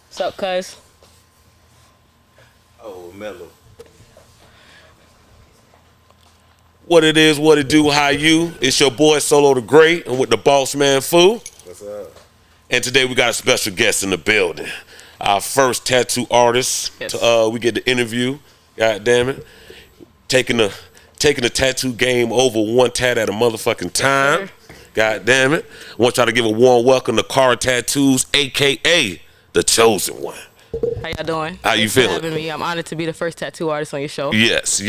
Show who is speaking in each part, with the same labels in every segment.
Speaker 1: What's up, cuz?
Speaker 2: Oh, mellow.
Speaker 3: What it is, what it do, how you? It's your boy Solo the Great, and with the boss man Fu.
Speaker 2: What's up?
Speaker 3: And today we got a special guest in the building. Our first tattoo artist.
Speaker 1: Yes.
Speaker 3: We get the interview. God damn it. Taking the tattoo game over one tat at a motherfucking time. God damn it. I want y'all to give a warm welcome to Car Tattoos, aka the Chosen One.
Speaker 1: How y'all doing?
Speaker 3: How you
Speaker 1: Thanks for
Speaker 3: feeling?
Speaker 1: having me. I'm honored to be the first tattoo artist on your show.
Speaker 3: Yes.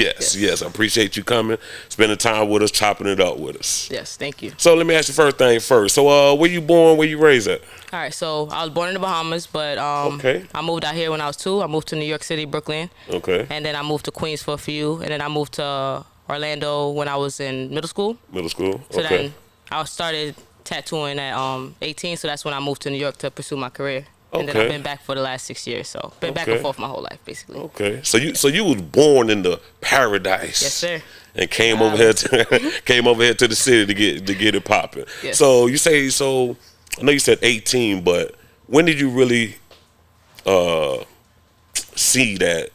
Speaker 3: I appreciate you coming, spending time with us, chopping it up with us.
Speaker 1: Yes, thank you.
Speaker 3: So let me ask you first thing first. So where you born, where you raised at?
Speaker 1: All right, so I was born in the Bahamas, but
Speaker 3: Okay.
Speaker 1: I moved out here when I was 2. I moved to New York City, Brooklyn,
Speaker 3: Okay.
Speaker 1: and then I moved to Queens for a few, and then I moved to Orlando when I was in middle school.
Speaker 3: Middle school.
Speaker 1: So
Speaker 3: Okay.
Speaker 1: then I started tattooing at 18, so that's when I moved to New York to pursue my career. And then
Speaker 3: Okay.
Speaker 1: I've been back for the last 6 years, so been back
Speaker 3: Okay.
Speaker 1: and forth my whole life, basically.
Speaker 3: Okay. So you was born in the paradise.
Speaker 1: Yes, sir.
Speaker 3: And came over here to the city to get it popping.
Speaker 1: Yes.
Speaker 3: So you say so. I know you said 18, but when did you really see that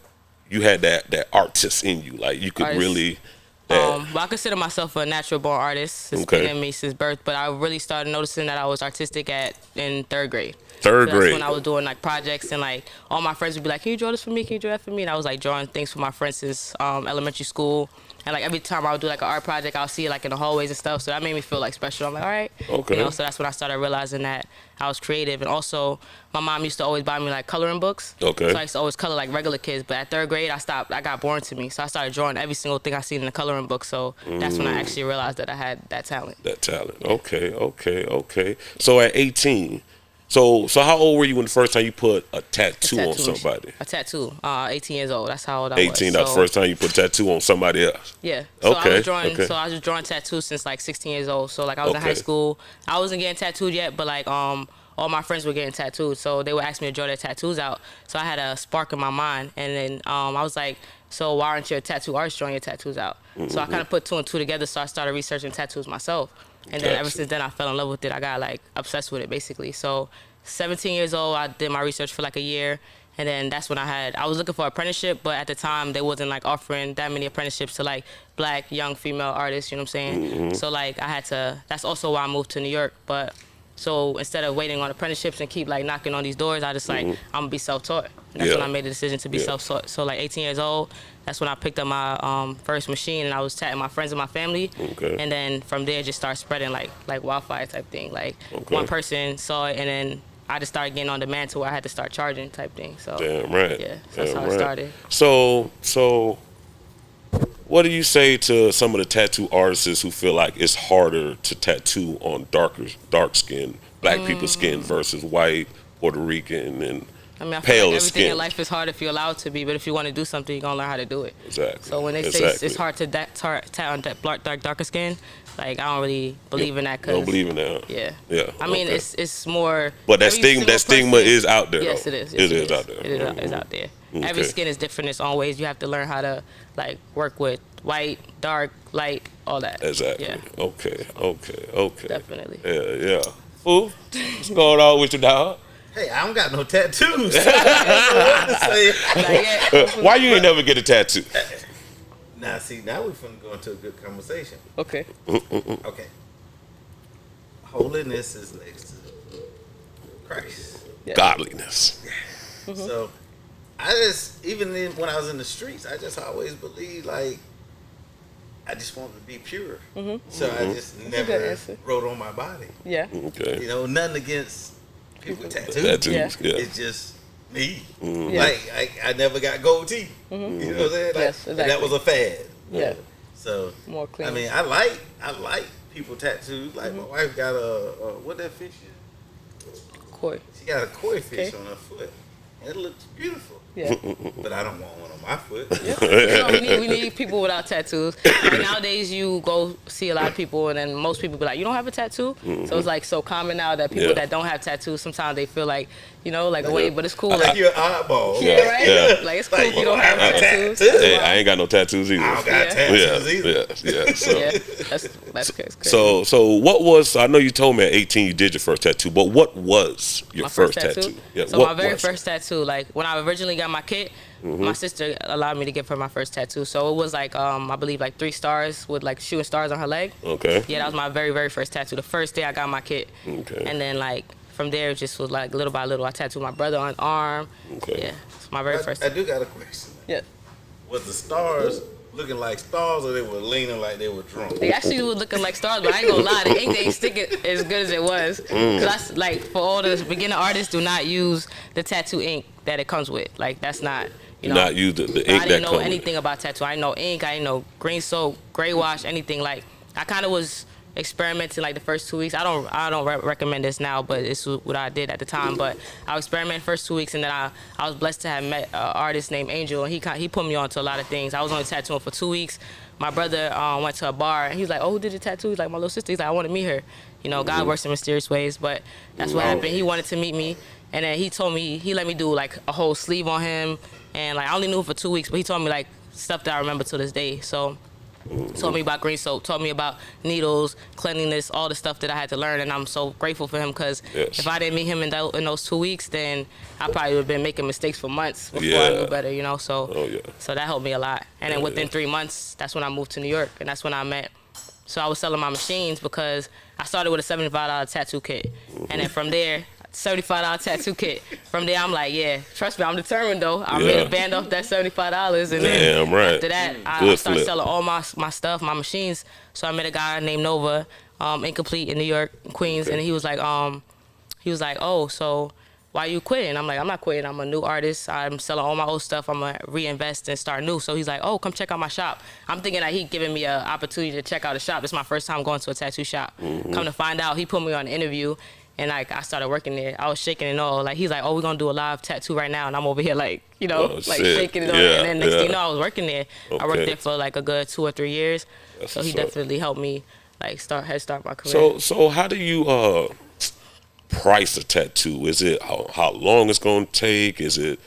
Speaker 3: you had that artist in you? Like you could
Speaker 1: Artist.
Speaker 3: really.
Speaker 1: Well, I consider myself a natural born artist. It's
Speaker 3: Okay.
Speaker 1: been in me since birth, but I really started noticing that I was artistic in third grade.
Speaker 3: Third
Speaker 1: So
Speaker 3: grade.
Speaker 1: that's when I was doing like projects, and like all my friends would be like, "Can you draw this for me? Can you draw that for me?" And I was like drawing things for my friends since elementary school. And like every time I would do like an art project, I'll see it like in the hallways and stuff. So that made me feel like special. I'm like, all right.
Speaker 3: Okay.
Speaker 1: You know, so that's when I started realizing that I was creative. And also, my mom used to always buy me like coloring books.
Speaker 3: Okay.
Speaker 1: So I used to always color like regular kids. But at third grade, I stopped. I got boring to me. So I started drawing every single thing I seen in the coloring book. So that's when I actually realized that I had that talent.
Speaker 3: That talent. Okay. So at 18, so how old were you when the first time you put a tattoo on somebody?
Speaker 1: A tattoo. 18 years old. That's how old I
Speaker 3: 18.
Speaker 1: was.
Speaker 3: That's the first time you put a tattoo on somebody else.
Speaker 1: Yeah. So I
Speaker 3: Okay,
Speaker 1: was drawing.
Speaker 3: okay.
Speaker 1: So I was just drawing tattoos since like 16 years old. So like I was in
Speaker 3: Okay.
Speaker 1: high school. I wasn't getting tattooed yet, but like all my friends were getting tattooed. So they would ask me to draw their tattoos out. So I had a spark in my mind, and then I was like, so why aren't you a tattoo artist drawing your tattoos out? So I kind of put 2 and 2 together. So I started researching tattoos myself, and then ever
Speaker 3: Gotcha.
Speaker 1: since then I fell in love with it. I got like obsessed with it basically. So 17 years old, I did my research for like a year. And then that's when I was looking for an apprenticeship, but at the time they wasn't like offering that many apprenticeships to like black young female artists, you know what I'm saying? So like that's also why I moved to New York. But so instead of waiting on apprenticeships and keep like knocking on these doors, I just like, I'm gonna be self-taught. And that's
Speaker 3: Yeah.
Speaker 1: when I made the decision to be
Speaker 3: Yeah.
Speaker 1: self-taught. So like 18 years old, that's when I picked up my first machine, and I was tatting my friends and my family.
Speaker 3: Okay.
Speaker 1: And then from there it just started spreading like wildfire type thing. Like
Speaker 3: Okay.
Speaker 1: one person saw it, and then I just started getting on demand to where I had to start charging type thing. So
Speaker 3: Damn right.
Speaker 1: yeah, so that's
Speaker 3: Damn
Speaker 1: how it
Speaker 3: right.
Speaker 1: started.
Speaker 3: So what do you say to some of the tattoo artists who feel like it's harder to tattoo on dark skin, black people's skin versus white, Puerto Rican, and
Speaker 1: I mean, I feel
Speaker 3: pale
Speaker 1: like everything
Speaker 3: skin?
Speaker 1: in life is hard if you're allowed to be, but if you want to do something, you're gonna learn how to do it.
Speaker 3: Exactly.
Speaker 1: So when they say it's hard to tat on that darker skin, like I don't really believe in that. Cause,
Speaker 3: Don't believe in that.
Speaker 1: Yeah.
Speaker 3: Yeah.
Speaker 1: I mean,
Speaker 3: okay.
Speaker 1: it's more.
Speaker 3: But that
Speaker 1: every single
Speaker 3: stigma
Speaker 1: person-
Speaker 3: is out there.
Speaker 1: Yes,
Speaker 3: though.
Speaker 1: it is.
Speaker 3: It
Speaker 1: Yes,
Speaker 3: is out there.
Speaker 1: It is out there. Every
Speaker 3: Okay.
Speaker 1: skin is different in its own ways. You have to learn how to like work with white, dark, light, all that.
Speaker 3: Exactly.
Speaker 1: Yeah.
Speaker 3: Okay.
Speaker 1: Definitely.
Speaker 3: Yeah. Fool, what's going on with you, dog?
Speaker 2: Hey, I don't got no tattoos. I don't know what to say.
Speaker 1: Like, yeah.
Speaker 3: Why you ain't never get a tattoo?
Speaker 2: Now, see, now we're finna go into a good conversation.
Speaker 1: Okay.
Speaker 2: Okay. Holiness is next to Christ.
Speaker 1: Yeah.
Speaker 3: Godliness.
Speaker 2: So, I just, when I was in the streets, I just always believed, like, I just wanted to be pure. So I just
Speaker 1: good
Speaker 2: never
Speaker 1: answer.
Speaker 2: wrote on my body.
Speaker 1: Yeah.
Speaker 3: Okay.
Speaker 2: You know, nothing against people with tattoos.
Speaker 3: Tattoos.
Speaker 1: Yeah.
Speaker 3: Yeah.
Speaker 2: It's just me.
Speaker 1: Yeah.
Speaker 2: Like, I never got gold teeth. You know what I'm saying? Like,
Speaker 1: Yes,
Speaker 2: and that
Speaker 1: exactly.
Speaker 2: was a fad.
Speaker 1: Yeah.
Speaker 2: So,
Speaker 1: More clean.
Speaker 2: I mean, I like people tattoos. Like, my wife got what that fish is?
Speaker 1: Koi.
Speaker 2: She got a koi fish
Speaker 1: Okay.
Speaker 2: on her foot. and it looks beautiful.
Speaker 1: Yeah.
Speaker 2: But I don't want one on my foot.
Speaker 1: We need people without tattoos. Like nowadays, you go see a lot of people, and then most people be like, "You don't have a tattoo?" So it's like so common now that people that don't have tattoos, sometimes they feel like, like away, but it's cool.
Speaker 2: Like you're an oddball.
Speaker 1: Yeah, right? Yeah. Like it's cool if you don't have tattoos.
Speaker 3: Hey, I ain't got no tattoos either.
Speaker 2: I don't got tattoos either.
Speaker 3: Yeah. So,
Speaker 1: that's crazy.
Speaker 3: So what was? I know you told me at 18 you did your first tattoo, but what was your
Speaker 1: My
Speaker 3: first tattoo? Yeah,
Speaker 1: so my very first tattoo, like when I originally got my kit, my sister allowed me to give her my first tattoo. So it was like I believe like 3 stars with like shooting stars on her leg.
Speaker 3: Okay.
Speaker 1: Yeah, that was my very, very first tattoo. The first day I got my kit.
Speaker 3: Okay.
Speaker 1: And then like from there it just was like little by little I tattooed my brother on his arm. Okay. Yeah. It's my very first.
Speaker 2: I do got a question.
Speaker 1: Yeah.
Speaker 2: Was the stars looking like stars, or they were leaning like they were drunk?
Speaker 1: They actually were looking like stars, but I ain't gonna lie, the ink ain't sticking as good as it was. Cause that's like for all the beginner artists, do not use the tattoo ink that it comes with. Like that's not. You know,
Speaker 3: not use the ink that comes.
Speaker 1: I didn't know anything about tattoo. I didn't know ink. I didn't know green soap, gray wash, anything. Like I kind of was experimenting like the first 2 weeks. I don't recommend this now, but it's what I did at the time. But I experimented first 2 weeks, and then I was blessed to have met an artist named Angel, and he put me on to a lot of things. I was only tattooing for 2 weeks. My brother went to a bar, and he's like, "Oh, who did your tattoo?" He's like, "My little sister." He's like, "I want to meet her." God works in mysterious ways, but that's what happened. He wanted to meet me, and then he let me do like a whole sleeve on him, and like I only knew him for 2 weeks, but he told me like stuff that I remember to this day. So. Told me about green soap, told me about needles, cleanliness, all the stuff that I had to learn, and I'm so grateful for him because if I didn't meet him in those 2 weeks, then I probably would have been making mistakes for months before I knew better, So, so that helped me a lot. And then within 3 months, that's when I moved to New York, and that's when I met. So I was selling my machines because I started with a $75 tattoo kit, and then from there. $75 tattoo kit. From there, I'm like, yeah, trust me, I'm determined though. I made a band off that $75, and then after that, I started selling all my stuff, my machines. So I met a guy named Nova, Incomplete in New York, Queens, and he was like, oh, so why you quitting? I'm like, I'm not quitting. I'm a new artist. I'm selling all my old stuff. I'm gonna reinvest and start new. So he's like, oh, come check out my shop. I'm thinking that he giving me an opportunity to check out a shop. It's my first time going to a tattoo shop. Come to find out, he put me on an interview. And like I started working there, I was shaking and all. Like he's like, "Oh, we're gonna do a live tattoo right now," and I'm over here like, shaking it all. And then next thing you know, I was working there. Okay. I worked there for like a good 2 or 3 years. So he definitely helped me like start my career.
Speaker 3: So how do you price a tattoo? Is it how long it's gonna take? Is it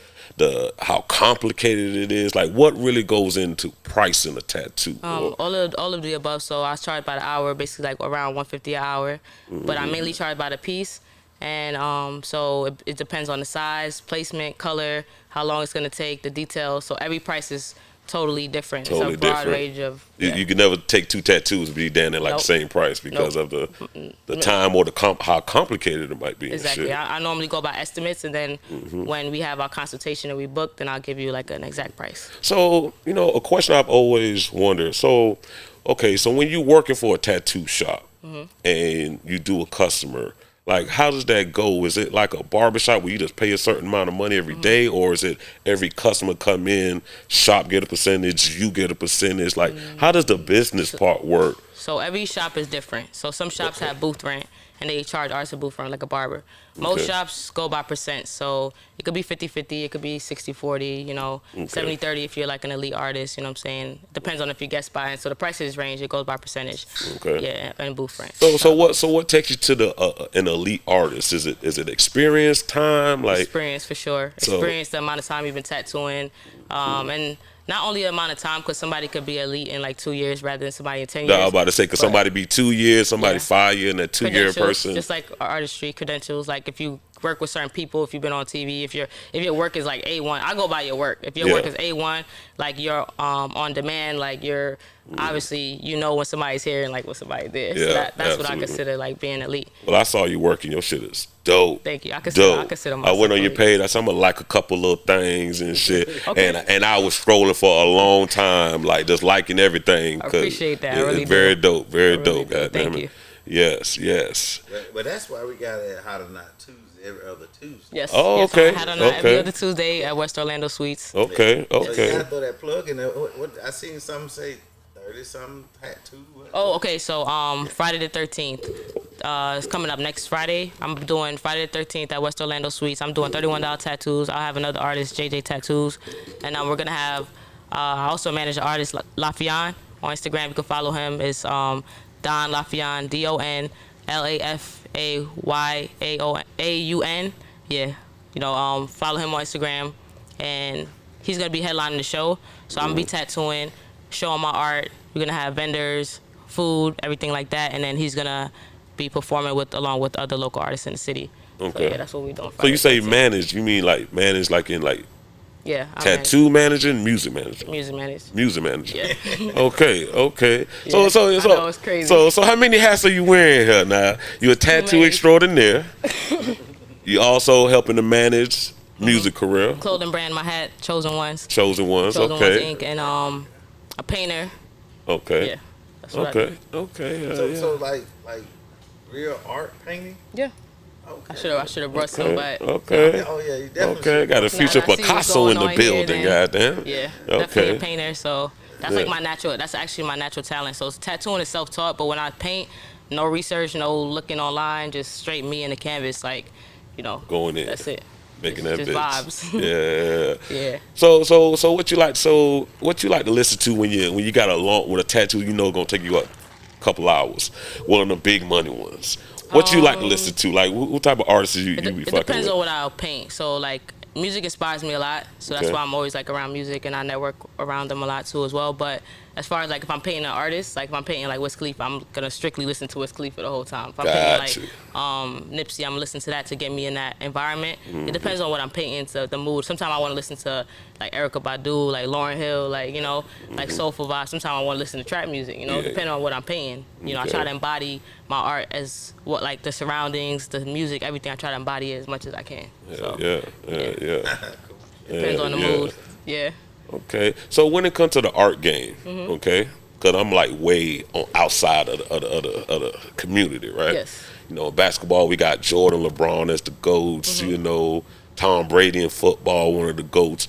Speaker 3: how complicated it is? Like what really goes into pricing a tattoo?
Speaker 1: All of the above. So I charge by the hour, basically like around $150 an hour. But I mainly charge by the piece, and so it depends on the size, placement, color, how long it's gonna take, the details. So every price is totally different. Totally it's a broad range of.
Speaker 3: You can never take 2 tattoos and be down there like the same price because of the time or how complicated it might be.
Speaker 1: Exactly. I normally go by estimates, and then when we have our consultation and we book, then I'll give you like an exact price.
Speaker 3: So a question I've always wondered. So, okay, so when you're working for a tattoo shop and you do a customer. Like, how does that go? Is it like a barbershop where you just pay a certain amount of money every day, or is it every customer come in, shop get a percentage, you get a percentage? Like, how does the business part work?
Speaker 1: So every shop is different. So some shops have booth rent, and they charge artists a booth rent like a barber. Most shops go by percent. So it could be 50-50, it could be 60-40, 70-30 if you're like an elite artist, you know what I'm saying? Depends on if you guest spot. And so the prices range, it goes by percentage. Okay. Yeah, and booth rent.
Speaker 3: So what takes you to an elite artist? Is it experience, time? Like
Speaker 1: experience for sure. Experience, the amount of time you've been tattooing, and not only the amount of time, because somebody could be elite in like 2 years rather than somebody in 10 years.
Speaker 3: No, I was about to say, could somebody be 2 years, somebody 5 years, and a 2 year person.
Speaker 1: Just like artistry credentials, like if you work with certain people, if you've been on TV, if your work is like A1, I go by your work. If your work is A1, like you're on demand, like you're obviously when somebody's here and like when somebody's there. Yeah, so that's what I consider like being elite.
Speaker 3: Well, I saw you working. Your shit is dope.
Speaker 1: Thank you. I consider myself.
Speaker 3: I went on your page. I saw like a couple little things and shit, and I was scrolling for a long time, like just liking everything.
Speaker 1: I appreciate that. I really
Speaker 3: it's very dope. Very dope.
Speaker 1: Really Thank you.
Speaker 3: Yes.
Speaker 2: But that's why we got it How to Not Tuesday every other Tuesday.
Speaker 1: Yes.
Speaker 3: Oh,
Speaker 1: yes,
Speaker 3: okay.
Speaker 1: How to Not every other Tuesday at West Orlando Suites.
Speaker 3: Okay.
Speaker 2: So you gotta throw that plug in there. What I seen some say 30-something tattoo.
Speaker 1: Oh, okay. So Friday the 13th. It's coming up next Friday. I'm doing Friday the 13th at West Orlando Suites. I'm doing $31 tattoos. I'll have another artist, JJ Tattoos, and we're gonna have. I also manage the artist Lafian on Instagram. You can follow him. It's Don Lafian, DonLaFayaun. Yeah, follow him on Instagram, and he's gonna be headlining the show. So I'm gonna be tattooing, showing my art. We're gonna have vendors, food, everything like that, and then he's gonna be performing along with other local artists in the city.
Speaker 3: Okay.
Speaker 1: So yeah, that's what we're doing.
Speaker 3: So you say manage? You mean like manage, like in like
Speaker 1: yeah,
Speaker 3: tattoo manager and music manager?
Speaker 1: Music manager.
Speaker 3: Music manager.
Speaker 1: Yeah.
Speaker 3: Okay.
Speaker 1: Yeah,
Speaker 3: So
Speaker 1: I know, it's crazy.
Speaker 3: So how many hats are you wearing here now? You a tattoo extraordinaire. You also helping to manage music career.
Speaker 1: Clothing brand, my hat, Chosen Ones.
Speaker 3: Chosen Ones.
Speaker 1: Chosen
Speaker 3: Okay.
Speaker 1: Ones Inc. And a painter.
Speaker 3: Okay.
Speaker 1: Yeah. That's what I do.
Speaker 3: Okay.
Speaker 2: So like real art painting.
Speaker 1: Yeah.
Speaker 2: Okay.
Speaker 1: I should have brought some, but
Speaker 3: Okay.
Speaker 2: Oh yeah, you definitely.
Speaker 3: Okay. Got a future
Speaker 1: I see what's
Speaker 3: Picasso in
Speaker 1: going
Speaker 3: the
Speaker 1: on
Speaker 3: building.
Speaker 1: here,
Speaker 3: Goddamn.
Speaker 1: yeah, definitely a
Speaker 3: Okay.
Speaker 1: painter. So that's
Speaker 3: Yeah.
Speaker 1: like my natural. That's actually my natural talent. So tattooing is self-taught, but when I paint, no research, no looking online, just straight me in the canvas, like,
Speaker 3: Going in.
Speaker 1: That's it.
Speaker 3: Making that
Speaker 1: Just
Speaker 3: bitch.
Speaker 1: vibes.
Speaker 3: Yeah.
Speaker 1: Yeah.
Speaker 3: So what you like? So what you like to listen to when you got with a tattoo? Gonna take you a couple hours. One of the big money ones. What you like to listen to? Like what type of artists you be fucking with?
Speaker 1: It depends on what I'll paint. So like music inspires me a lot. So that's
Speaker 3: Okay.
Speaker 1: why I'm always like around music, and I network around them a lot too as well. But as far as like if I'm painting an artist, like if I'm painting like Wiz Khalifa, I'm gonna strictly listen to Wiz Khalifa the whole time. If I'm painting like Nipsey, I'm gonna listen to that to get me in that environment. It depends on what I'm painting, to the mood. Sometimes I want to listen to like Erykah Badu, like Lauryn Hill, like like soulful vibes. Sometimes I want to listen to trap music, depending on what I'm painting. I try to embody my art as what, like the surroundings, the music, everything. I try to embody it as much as I can. So,
Speaker 3: Yeah.
Speaker 1: depends on the mood. Yeah.
Speaker 3: Okay. So when it comes to the art game, okay, because I'm like way outside of the community, right?
Speaker 1: Yes.
Speaker 3: Basketball, we got Jordan, LeBron as the GOATs. Tom Brady in football, one of the GOATs.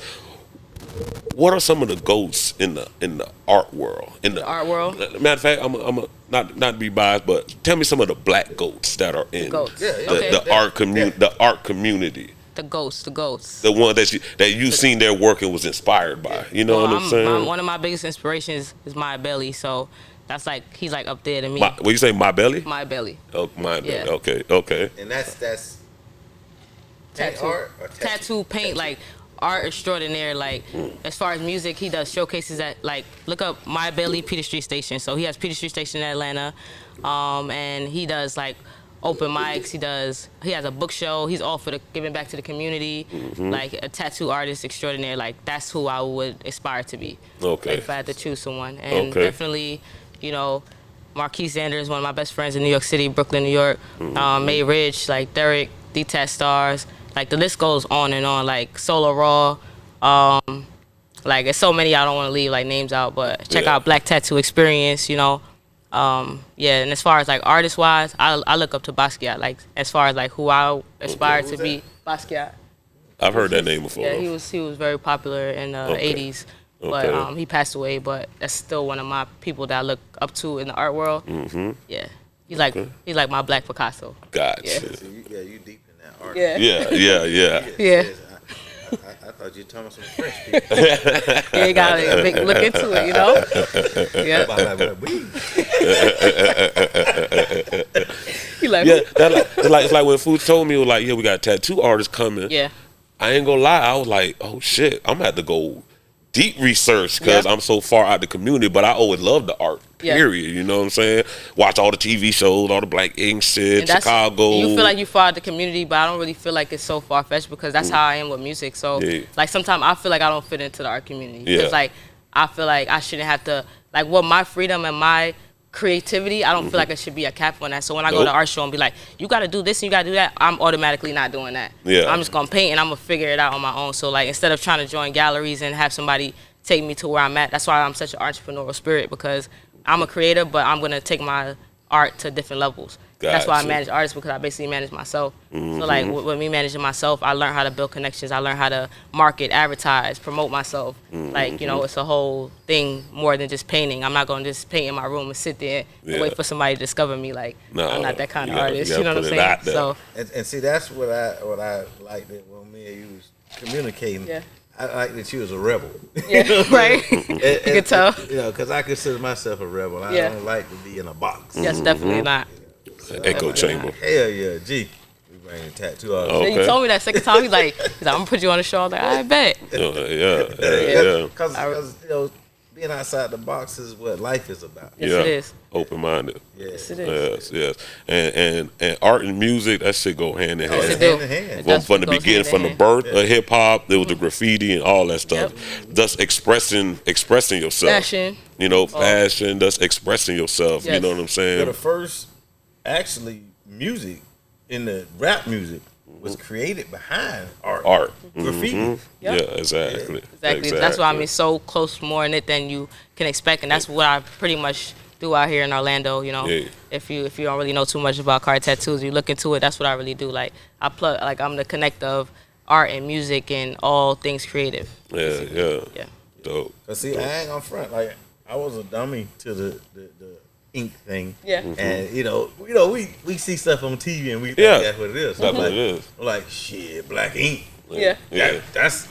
Speaker 3: What are some of the GOATs in the art world? In the
Speaker 1: art world?
Speaker 3: Matter of fact, I'm a, not to be biased, but tell me some of the black GOATs that are in the art community.
Speaker 1: The ghosts.
Speaker 3: The one that you seen their work and was inspired by. You know what I'm saying?
Speaker 1: One of my biggest inspirations is My Belly. So that's like, he's like up there to me.
Speaker 3: What you say, My Belly?
Speaker 1: My Belly.
Speaker 3: Oh, My Belly.
Speaker 1: Yeah.
Speaker 3: Okay.
Speaker 2: And that's
Speaker 1: tattoo
Speaker 2: art or
Speaker 1: tattoo paint, like art extraordinaire. Like as far as music, he does showcases at, like, look up My Belly Peter Street Station. So he has Peter Street Station in Atlanta, and he does like open mics. He has a book show. He's all for the giving back to the community. Like a tattoo artist extraordinaire. Like that's who I would aspire to be.
Speaker 3: Okay.
Speaker 1: Like, if I had to choose someone, and definitely, Marquise Sanders, one of my best friends in New York City, Brooklyn, New York. May Ridge, like Derek, D-Test Stars. Like the list goes on and on. Like Solo Raw. Like there's so many I don't want to leave like names out, but check out Black Tattoo Experience. And as far as like artist wise, I look up to Basquiat. Like as far as like who I aspire to be, Basquiat.
Speaker 3: I've heard that name before.
Speaker 1: Yeah, he was very popular in the 80s, but he passed away. But that's still one of my people that I look up to in the art world. Yeah, he's like my Black Picasso.
Speaker 3: Gotcha.
Speaker 1: Yeah.
Speaker 2: So you deep in that art.
Speaker 1: Yeah.
Speaker 3: Yeah.
Speaker 2: I thought you were talking about some French people.
Speaker 1: Yeah, you gotta look into it, Yeah. You like,
Speaker 3: It's like when Food told me, like, we got a tattoo artist coming.
Speaker 1: Yeah.
Speaker 3: I ain't gonna lie, I was like, oh shit, I'm gonna have to go deep research because I'm so far out the community, but I always loved the art. Period. You know what I'm saying? Watch all the TV shows, all the Black Ink shit, Chicago.
Speaker 1: You feel like you far out the community, but I don't really feel like it's so far fetched because that's how I am with music. So like sometimes I feel like I don't fit into the art community because like I feel like I shouldn't have to, like, what my freedom and my creativity, I don't feel like it should be a cap on that. So when I go to the art show and be like, you gotta do this and you gotta do that, I'm automatically not doing that. I'm just gonna paint and I'm gonna figure it out on my own. So like instead of trying to join galleries and have somebody take me to where I'm at, that's why I'm such an entrepreneurial spirit, because I'm a creator, but I'm gonna take my art to different levels. That's why I
Speaker 3: Gotcha.
Speaker 1: manage artists, because I basically manage myself. So like with me managing myself, I learned how to build connections. I learned how to market, advertise, promote myself. Like, you know, it's a whole thing more than just painting. I'm not going to just paint in my room and sit there and wait for somebody to discover me. Like,
Speaker 3: No,
Speaker 1: I'm not that kind of
Speaker 3: you gotta-
Speaker 1: artist.
Speaker 3: you
Speaker 1: You know
Speaker 3: gotta
Speaker 1: what I'm
Speaker 3: put it out
Speaker 1: saying?
Speaker 3: there.
Speaker 1: So
Speaker 2: And see, that's what I like that when me and you was communicating.
Speaker 1: Yeah.
Speaker 2: I like that you was a rebel.
Speaker 1: yeah, right.
Speaker 2: And,
Speaker 1: You can tell.
Speaker 2: You know, because I consider myself a rebel. I
Speaker 1: Yeah.
Speaker 2: don't like to be in a box.
Speaker 1: Yes, definitely not.
Speaker 3: Echo chamber.
Speaker 2: Hell yeah, G. We bring a tattoo artist.
Speaker 3: Oh.
Speaker 1: Then you
Speaker 3: Okay.
Speaker 1: told me that second time. He's like, I'm gonna put you on the show. I was like, I bet.
Speaker 3: Yeah.
Speaker 2: Because you know, being outside the box is what life is about.
Speaker 1: Yes,
Speaker 3: Yeah.
Speaker 1: it is.
Speaker 3: Open-minded.
Speaker 1: Yes, it is.
Speaker 3: Yes. And art and music, that shit go hand in
Speaker 1: Yes,
Speaker 3: hand.
Speaker 1: it do.
Speaker 2: Hand in hand.
Speaker 1: It does
Speaker 3: From the
Speaker 1: goes
Speaker 3: beginning,
Speaker 1: hand in
Speaker 3: from the
Speaker 1: hand.
Speaker 3: birth of hip hop, there was the graffiti and all that stuff.
Speaker 1: Yep.
Speaker 3: Thus expressing yourself.
Speaker 1: Fashion.
Speaker 3: You know, fashion. Thus expressing yourself. You
Speaker 1: Yes.
Speaker 3: know what I'm
Speaker 2: So
Speaker 3: saying?
Speaker 2: the first actually music in the rap music was created behind
Speaker 3: Art.
Speaker 2: graffiti.
Speaker 1: Yep.
Speaker 3: Yeah, exactly.
Speaker 1: Exactly. That's why I'm so close more in it than you can expect, and that's what I pretty much do out here in Orlando. You know,
Speaker 3: Yeah.
Speaker 1: if you don't really know too much about card tattoos, you look into it. That's what I really do. Like I'm the connect of art and music and all things creative.
Speaker 3: Yeah.
Speaker 1: Yeah.
Speaker 3: Dope.
Speaker 2: Cause see, I ain't gonna front. Like I was a dummy to the ink thing.
Speaker 1: Yeah.
Speaker 2: And you know, we see stuff on TV and we think
Speaker 3: Yeah.
Speaker 2: that's what it is. So
Speaker 3: That's
Speaker 2: I'm
Speaker 3: what
Speaker 2: like,
Speaker 3: it is.
Speaker 2: I'm like, shit, black ink.
Speaker 1: Yeah.
Speaker 3: Yeah.
Speaker 2: That's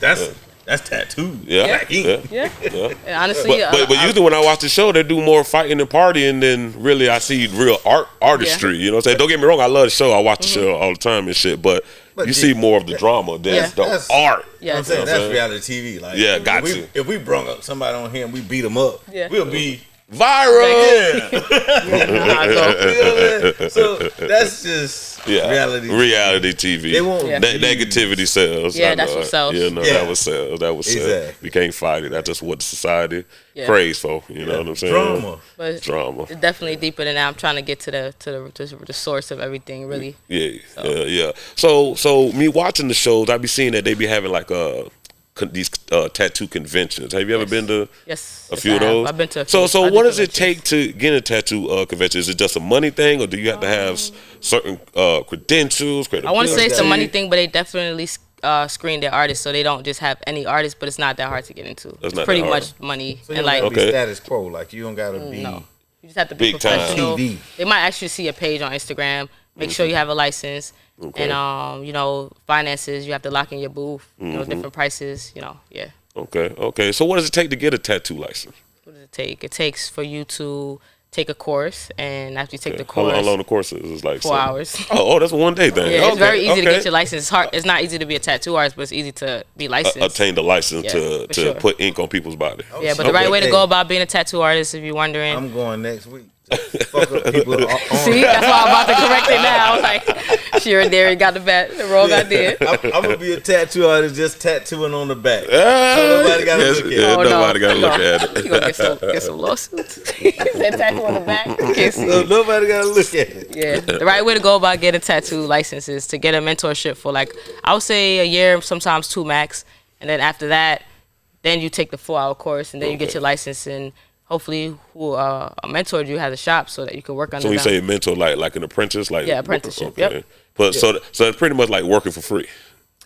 Speaker 2: tattoo.
Speaker 3: Yeah.
Speaker 2: Black ink.
Speaker 1: Yeah.
Speaker 3: Yeah.
Speaker 1: And honestly,
Speaker 3: But usually when I watch the show, they do more fighting and partying than really I see real artistry. You know what I'm saying? Don't get me wrong, I love the show. I watch the show all the time and shit. But you
Speaker 2: G-
Speaker 3: see more of the drama than
Speaker 1: Yeah.
Speaker 3: the
Speaker 2: That's-
Speaker 3: art.
Speaker 1: Yeah.
Speaker 2: I'm saying
Speaker 3: You know what I'm
Speaker 2: that's
Speaker 3: saying?
Speaker 2: reality TV. Like,
Speaker 3: Yeah, got
Speaker 2: if
Speaker 3: to.
Speaker 2: if we brung up somebody on here and we beat them up,
Speaker 1: Yeah.
Speaker 2: we'll be
Speaker 3: Viral.
Speaker 2: so that's just reality.
Speaker 3: Reality TV.
Speaker 2: They won't
Speaker 1: Yeah.
Speaker 3: Negativity sells.
Speaker 1: Yeah,
Speaker 3: I
Speaker 1: that's
Speaker 3: know
Speaker 1: what
Speaker 3: it.
Speaker 1: sells.
Speaker 3: Yeah, no,
Speaker 2: Yeah.
Speaker 3: that was sell. That was sell.
Speaker 2: Exactly.
Speaker 3: You can't fight it. That's just what society
Speaker 1: Yeah.
Speaker 3: craves for. You know what I'm saying?
Speaker 2: Drama.
Speaker 1: but
Speaker 3: Drama.
Speaker 1: it's definitely deeper than that. I'm trying to get to the source of everything. Really.
Speaker 3: Yeah. So me watching the shows, I be seeing that they be having like these tattoo conventions. Have you ever been to
Speaker 1: Yes.
Speaker 3: a
Speaker 1: yes,
Speaker 3: few of
Speaker 1: I have.
Speaker 3: those?
Speaker 1: I've been to a few.
Speaker 3: So
Speaker 1: I do
Speaker 3: what does it
Speaker 1: conventions.
Speaker 3: take to get a tattoo convention? Is it just a money thing, or do you have to have certain credentials?
Speaker 1: I want to say it's a
Speaker 3: credibility?
Speaker 1: money thing, but they definitely screen their artists, so they don't just have any artists. But it's not that hard to get into.
Speaker 3: It's
Speaker 1: It's
Speaker 3: not
Speaker 1: pretty
Speaker 3: that hard.
Speaker 1: much money
Speaker 2: So you
Speaker 1: and
Speaker 2: don't
Speaker 1: like
Speaker 2: gotta be
Speaker 3: Okay.
Speaker 2: status quo. Like you don't gotta be.
Speaker 1: no, you just have to be
Speaker 3: Big time.
Speaker 1: professional.
Speaker 2: TV.
Speaker 1: They might actually see a page on Instagram. Make sure you have a license.
Speaker 3: Okay.
Speaker 1: And you know, finances. You have to lock in your booth. You know, different prices. You know, yeah.
Speaker 3: Okay. So what does it take to get a tattoo license?
Speaker 1: What does it take? It takes for you to take a course, and after you take the
Speaker 3: How
Speaker 1: course,
Speaker 3: long the course is? It's like
Speaker 1: 4 hours.
Speaker 3: Oh, that's a 1 day thing.
Speaker 1: Yeah, it's
Speaker 3: Okay,
Speaker 1: very easy to
Speaker 3: okay.
Speaker 1: get your license. It's hard. It's not easy to be a tattoo artist, but it's easy to be licensed.
Speaker 3: Obtain the license
Speaker 1: Yeah,
Speaker 3: to
Speaker 1: for sure.
Speaker 3: put ink on people's body.
Speaker 1: Yeah, but the
Speaker 3: Okay.
Speaker 1: right way to go about being a tattoo artist, if you're wondering,
Speaker 2: I'm going next week. Fuck up people.
Speaker 1: see, that's why I'm about to correct it now. I was like, she right there, got the wrong idea.
Speaker 2: I'm gonna be a tattoo artist, just tattooing on the back.
Speaker 3: Ah,
Speaker 2: nobody gotta
Speaker 3: yes,
Speaker 2: look at it.
Speaker 3: yeah,
Speaker 1: Oh,
Speaker 3: nobody
Speaker 1: no.
Speaker 3: gotta look
Speaker 1: No.
Speaker 3: at it.
Speaker 1: You gonna get some lawsuits? That tattoo on the back. You can't see.
Speaker 2: So nobody gotta look at it.
Speaker 1: Yeah, the right way to go about getting tattoo licenses to get a mentorship for like I would say a year, sometimes 2 max, and then after that, then you take the 4-hour course, and then you get
Speaker 3: Okay.
Speaker 1: your license, and hopefully who mentored you has a shop so that you can work under
Speaker 3: So you
Speaker 1: them.
Speaker 3: say mentor like an apprentice, like
Speaker 1: Yeah, apprenticeship,
Speaker 3: Okay.
Speaker 1: yep.
Speaker 3: But so it's pretty much like working for free.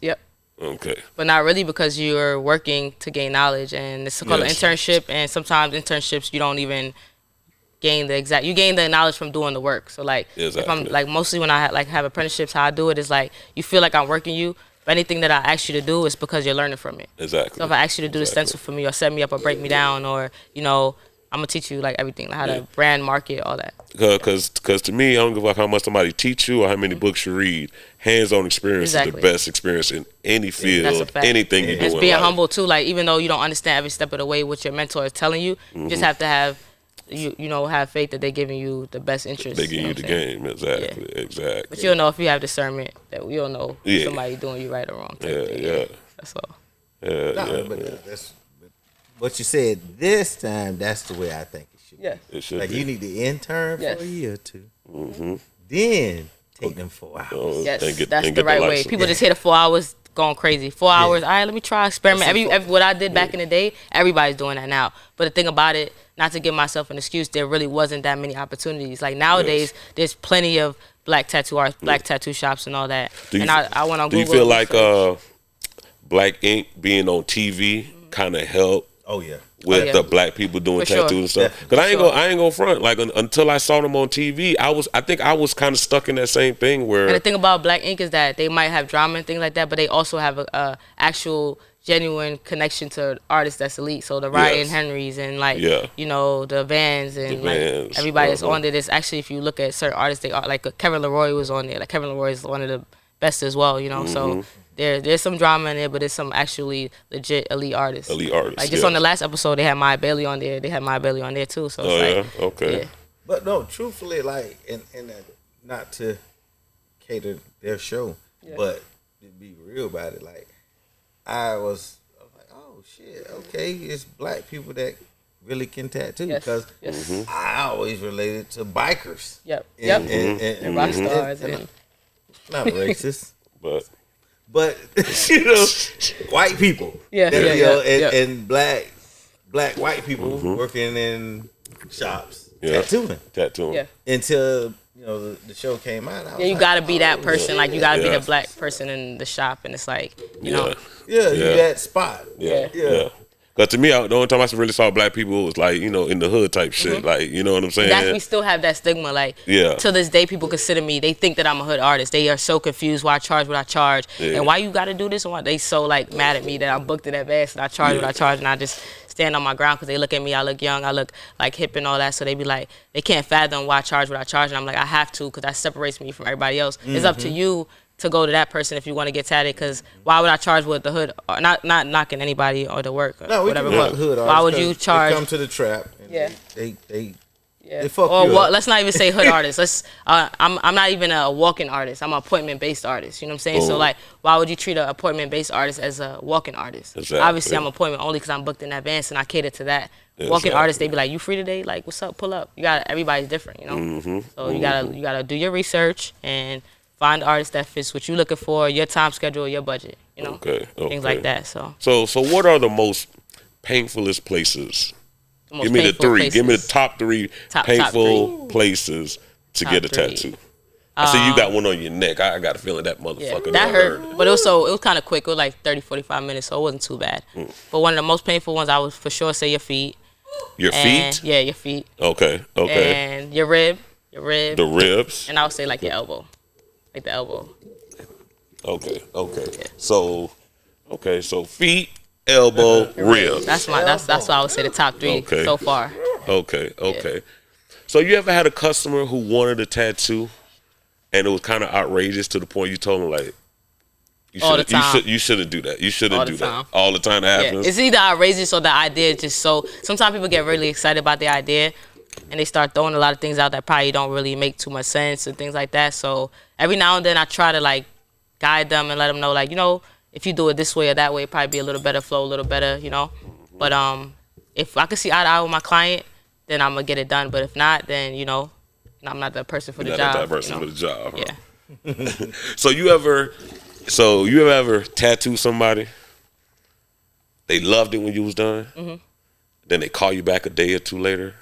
Speaker 1: Yep.
Speaker 3: Okay.
Speaker 1: But not really, because you're working to gain knowledge, and it's called
Speaker 3: Yes.
Speaker 1: an internship, and sometimes internships you don't even gain you gain the knowledge from doing the work. So like if I'm
Speaker 3: Exactly.
Speaker 1: like mostly when I have apprenticeships, how I do it is like you feel like I'm working you, but anything that I ask you to do is because you're learning from it.
Speaker 3: Exactly.
Speaker 1: So if I ask you to do the stencil for me or set me up or break me down, or you know, I'm gonna teach you like everything, like how to brand, market, all that.
Speaker 3: Because to me, I don't give a fuck how much somebody teach you or how many books you read. Hands-on experience is
Speaker 1: Exactly.
Speaker 3: the best experience in any
Speaker 1: That's a
Speaker 3: field,
Speaker 1: fact.
Speaker 3: anything you do
Speaker 1: It's
Speaker 3: in
Speaker 1: being
Speaker 3: life.
Speaker 1: humble too. Like even though you don't understand every step of the way what your mentor is telling you, you just have to have you know have faith that they're giving you the best interest.
Speaker 3: They give
Speaker 1: know
Speaker 3: you
Speaker 1: what
Speaker 3: the
Speaker 1: I'm saying?
Speaker 3: game. Exactly.
Speaker 1: But you'll know if you have discernment that you'll know if
Speaker 3: Yeah.
Speaker 1: somebody doing you right or wrong. type
Speaker 3: Yeah,
Speaker 1: thing.
Speaker 3: yeah.
Speaker 1: That's all.
Speaker 2: No, but that's what you said this time. That's the way I think it should.
Speaker 1: Yeah.
Speaker 3: It should
Speaker 2: Like
Speaker 3: be.
Speaker 2: you need to intern
Speaker 1: Yes.
Speaker 2: for a year or 2, then take them 4 hours.
Speaker 3: Oh,
Speaker 1: Yes,
Speaker 3: and get-
Speaker 1: that's
Speaker 3: and
Speaker 1: the
Speaker 3: get
Speaker 1: right way.
Speaker 3: license.
Speaker 1: People just hit the 4 hours going crazy. 4 hours. All right, let me try experiment. What I did back in the day, everybody's doing that now. But the thing about it, not to give myself an excuse, there really wasn't that many opportunities. Like nowadays, there's plenty of black tattoo artists, black tattoo shops, and all that. I went on Google.
Speaker 3: Do you feel like Black Ink being on TV kind of helped?
Speaker 2: Oh yeah.
Speaker 3: With the black people doing tattoos and stuff, because I ain't gonna front. Like until I saw them on TV, I think I was kind of stuck in that same thing where.
Speaker 1: And the thing about Black Ink is that they might have drama and things like that, but they also have a actual genuine connection to artists that's elite. So the Ryan Henrys and the Vans and like everybody that's on there. There's actually, if you look at certain artists, they are like Kevin Leroy was on there. Like Kevin Leroy is one of the best as well. So. There's some drama in there, but there's some actually legit elite artists. Like just on the last episode, they had Maya Bailey on there. They had Maya Bailey on there too. So it's
Speaker 3: Yeah.
Speaker 2: But no, truthfully, like, and not to cater their show, but to be real about it, like, I was like, oh shit, okay, it's black people that really can tattoo because I always related to bikers. And
Speaker 1: rock stars and
Speaker 2: not racist,
Speaker 3: but
Speaker 2: white people. And black white people working in shops tattooing.
Speaker 1: Yeah.
Speaker 2: Until the show came out.
Speaker 1: You gotta be that person. Like you gotta be the black person in the shop, and it's like you know.
Speaker 2: Yeah, you that spot.
Speaker 3: Yeah. Because to me, the only time I really saw black people was like, in the hood type shit. Like, you know what I'm saying?
Speaker 1: We still have that stigma. Like, to this day, people consider me, they think that I'm a hood artist. They are so confused why I charge what I charge. And why you got to do this? And why they so, like, mad at me that I'm booked in advance and I charge what I charge. And I just stand on my ground because they look at me. I look young. I look, like, hip and all that. So they be like, they can't fathom why I charge what I charge. And I'm like, I have to because that separates me from everybody else. It's up to you to go to that person if you want to get tatted, because why would I charge with the hood? Or not knocking anybody or the work or whatever. But
Speaker 2: hood
Speaker 1: why would you charge?
Speaker 2: They come to the trap. And they fuck
Speaker 1: or
Speaker 2: you up.
Speaker 1: Let's not even say hood artist. I'm not even a walk-in artist. I'm an appointment-based artist. You know what I'm saying? So like, why would you treat an appointment-based artist as a walk-in artist?
Speaker 3: Exactly.
Speaker 1: Obviously, I'm appointment only because I'm booked in advance and I cater to that. Walk-in artists, they be like, you free today? Like, what's up? Pull up. Everybody's different, So you gotta do your research and find artists that fits what you're looking for, your time schedule, your budget,
Speaker 3: Okay.
Speaker 1: Things like that. So
Speaker 3: what are the most painfulest places? Give me the three.
Speaker 1: Places.
Speaker 3: Give me the top three painful places to get a tattoo. I see you got one on your neck. I got a feeling that motherfucker.
Speaker 1: That hurt. But it was kind of quick. It was like 30, 45 minutes, so it wasn't too bad. But one of the most painful ones, I would for sure say your feet.
Speaker 3: Your feet?
Speaker 1: Yeah, your feet.
Speaker 3: Okay.
Speaker 1: And your rib.
Speaker 3: The ribs.
Speaker 1: And I would say like your elbow. Like the elbow.
Speaker 3: Okay. Yeah. So feet, elbow, ribs.
Speaker 1: That's why I would say the top three so far.
Speaker 3: Okay. Yeah. So you ever had a customer who wanted a tattoo and it was kind of outrageous to the point you told them like you shouldn't do that. You shouldn't do that. All the time that happens.
Speaker 1: It's either outrageous or the idea just so sometimes people get really excited about the idea and they start throwing a lot of things out that probably don't really make too much sense and things like that. So every now and then I try to like guide them and let them know like, if you do it this way or that way, it'd probably be a little better flow, a little better, But if I can see eye to eye with my client, then I'm gonna get it done. But if not, then I'm not the person for the job.
Speaker 3: Not that person for the job. Huh?
Speaker 1: Yeah.
Speaker 3: So you ever tattoo somebody? They loved it when you was done. Then they call you back a day or two later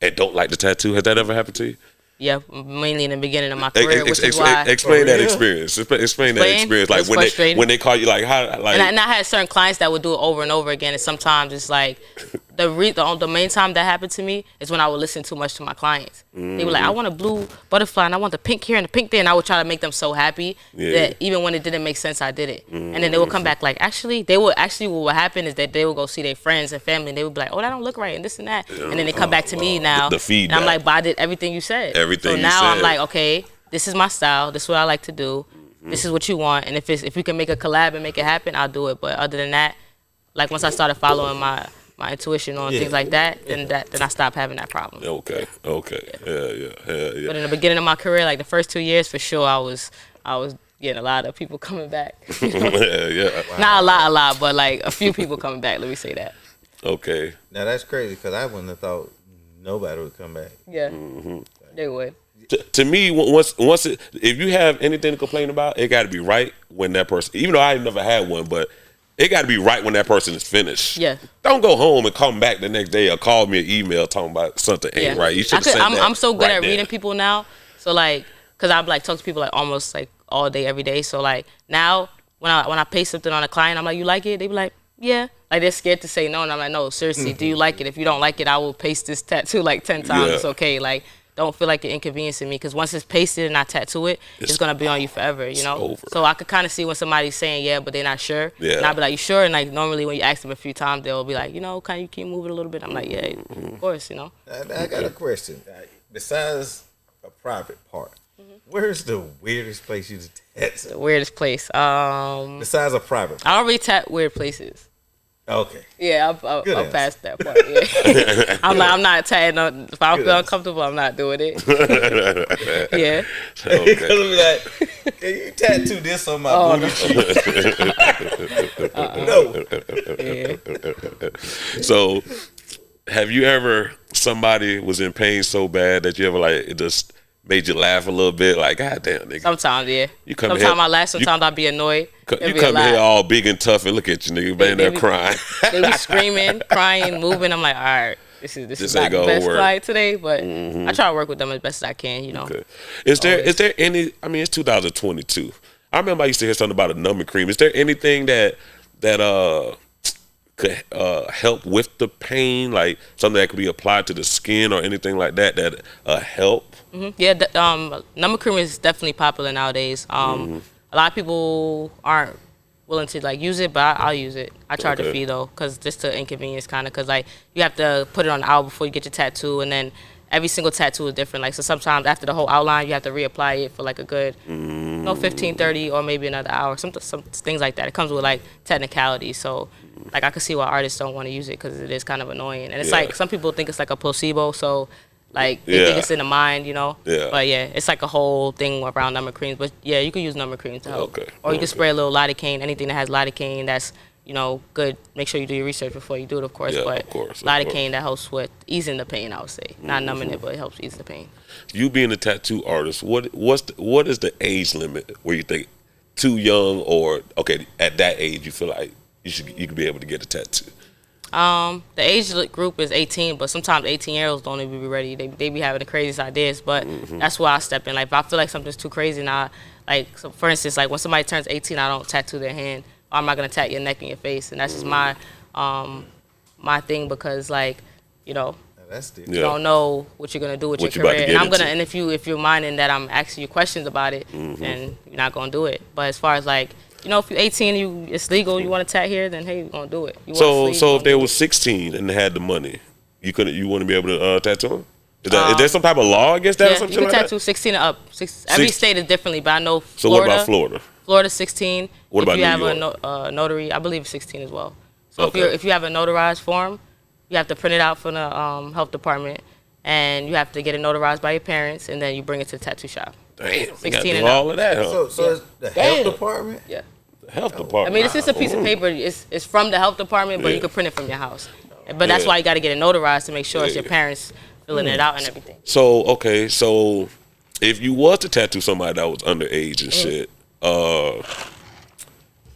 Speaker 3: and don't like the tattoo. Has that ever happened to you?
Speaker 1: Yeah, mainly in the beginning of my career, which is why.
Speaker 3: Explain that experience. Explain that experience. Like when they call you, like how, like.
Speaker 1: And I had certain clients that would do it over and over again, and sometimes it's like the main time that happened to me is when I would listen too much to my clients. They were like, I want a blue butterfly and I want the pink here and the pink there, and I would try to make them so happy that even when it didn't make sense, I did it. And then they would come back like, what would happen is that they would go see their friends and family, and they would be like, oh, that don't look right, and this and that, and then they come back to me now,
Speaker 3: the feedback.
Speaker 1: And I'm like, but I did everything you said. So now I'm like, okay, this is my style. This is what I like to do. This is what you want. And if we can make a collab and make it happen, I'll do it. But other than that, like once I started following my intuition on things like that, then I stopped having that problem.
Speaker 3: Okay. Yeah.
Speaker 1: But in the beginning of my career, like the first 2 years, for sure, I was getting a lot of people coming back.
Speaker 3: Yeah.
Speaker 1: Not a lot, but like a few people coming back. Let me say that.
Speaker 3: Okay.
Speaker 2: Now that's crazy because I wouldn't have thought nobody would come back.
Speaker 1: Yeah. They would.
Speaker 3: To me, if you have anything to complain about, it got to be right when that person. Even though I never had one, but it got to be right when that person is finished.
Speaker 1: Yeah.
Speaker 3: Don't go home and come back the next day or call me an email talking about something ain't right. You should have said that.
Speaker 1: I'm so good
Speaker 3: right
Speaker 1: at
Speaker 3: there.
Speaker 1: reading people now. So like because I like talk to people like almost like all day, every day. So like now when I paste something on a client, I'm like, you like it? They be like, yeah. Like they're scared to say no, and I'm like, no, seriously, do you like it? If you don't like it, I will paste this tattoo like 10 times.
Speaker 3: Yeah.
Speaker 1: It's okay. Like don't feel like you're inconveniencing me, because once it's pasted and I tattoo it, it's gonna be on you forever, you know.
Speaker 3: over.
Speaker 1: So I could kind of see when somebody's saying yeah, but they're not sure.
Speaker 3: Yeah.
Speaker 1: And I'll be like, you sure? And like normally when you ask them a few times, they'll be like, you know, can you keep moving a little bit? I'm like, yeah, of course, you know.
Speaker 2: I got a question. Besides a private part, where's the weirdest place you tattoo?
Speaker 1: The weirdest place.
Speaker 2: Besides a private part.
Speaker 1: I don't really tat weird places.
Speaker 2: Okay.
Speaker 1: Yeah, I'll pass that part. Yeah. I'm not tatting. If I don't feel uncomfortable, I'm not doing it. Yeah.
Speaker 3: Okay.
Speaker 2: Because I'm like, can you tattoo this on my booty cheek? No.
Speaker 1: Yeah.
Speaker 3: So, have you ever, somebody was in pain so bad that you ever like, it just made you laugh a little bit? Like, God damn, nigga.
Speaker 1: Sometimes, yeah.
Speaker 3: Sometimes
Speaker 1: I laugh. Sometimes I'll be annoyed.
Speaker 3: You come in here all big and tough and look at you, nigga, man, they're crying.
Speaker 1: They be screaming, crying, moving. I'm like, all right, this is not the best client today, but I try to work with them as best as I can, you know.
Speaker 3: Okay. Is there any, I mean, it's 2022. I remember I used to hear something about a numbing cream. Is there anything that could help with the pain, like something that could be applied to the skin or anything like that help?
Speaker 1: Yeah, numbing cream is definitely popular nowadays. A lot of people aren't willing to like use it, but I'll use it. I charge a fee though, cause just to inconvenience kind of, cause like you have to put it on the hour before you get your tattoo, and then every single tattoo is different. Like so sometimes after the whole outline, you have to reapply it for like a good, 15, 30, or maybe another hour. Some things like that. It comes with like technicalities. So like I can see why artists don't want to use it, because it is kind of annoying. And it's like some people think it's like a placebo. So like they think it's in the mind, you know.
Speaker 3: Yeah.
Speaker 1: But yeah, it's like a whole thing around number creams. But yeah, you can use number cream to help.
Speaker 3: Okay.
Speaker 1: Or you can spray a little lidocaine. Anything that has lidocaine, that's, you know, good. Make sure you do your research before you do it, of course.
Speaker 3: Yeah,
Speaker 1: but
Speaker 3: of course,
Speaker 1: lidocaine, that helps with easing the pain, I would say. Not numbing it, but it helps ease the pain.
Speaker 3: You being a tattoo artist, what is the age limit where you think too young, or okay, at that age you feel like you could be able to get a tattoo?
Speaker 1: The age group is 18, but sometimes 18-year-olds don't even be ready. They be having the craziest ideas, but that's where I step in. Like if I feel like something's too crazy now, like so for instance, like when somebody turns 18, I don't tattoo their hand. Or I'm not gonna tat your neck and your face, and that's just my my thing, because like, you know, you don't know what you're gonna do with your career, and I'm gonna, and if you're minding that I'm asking you questions about it, then you're not gonna do it. But as far as like, you know, if you're 18, it's legal, you want to tat here, then hey, we're gonna do it.
Speaker 3: So if they was 16 and they had the money, you wouldn't be able to tattoo them? Is there some type of law against that or something
Speaker 1: you can
Speaker 3: like
Speaker 1: tattoo 16 and up. Every state is differently, but I know Florida.
Speaker 3: So what about Florida?
Speaker 1: Florida's 16.
Speaker 3: What about
Speaker 1: New York?
Speaker 3: New York?
Speaker 1: If you have a notary, I believe it's 16 as well. So if you have a notarized form, you have to print it out from the health department, and you have to get it notarized by your parents, and then you bring it to the tattoo shop.
Speaker 3: Damn,
Speaker 1: 16
Speaker 3: and all of that, huh?
Speaker 2: So it's the health department?
Speaker 1: Yeah.
Speaker 3: The health department.
Speaker 1: I mean, it's just a piece of paper. It's from the health department, but you can print it from your house. But that's why you got to get it notarized to make sure it's your parents filling it out and everything.
Speaker 3: So if you was to tattoo somebody that was underage and shit,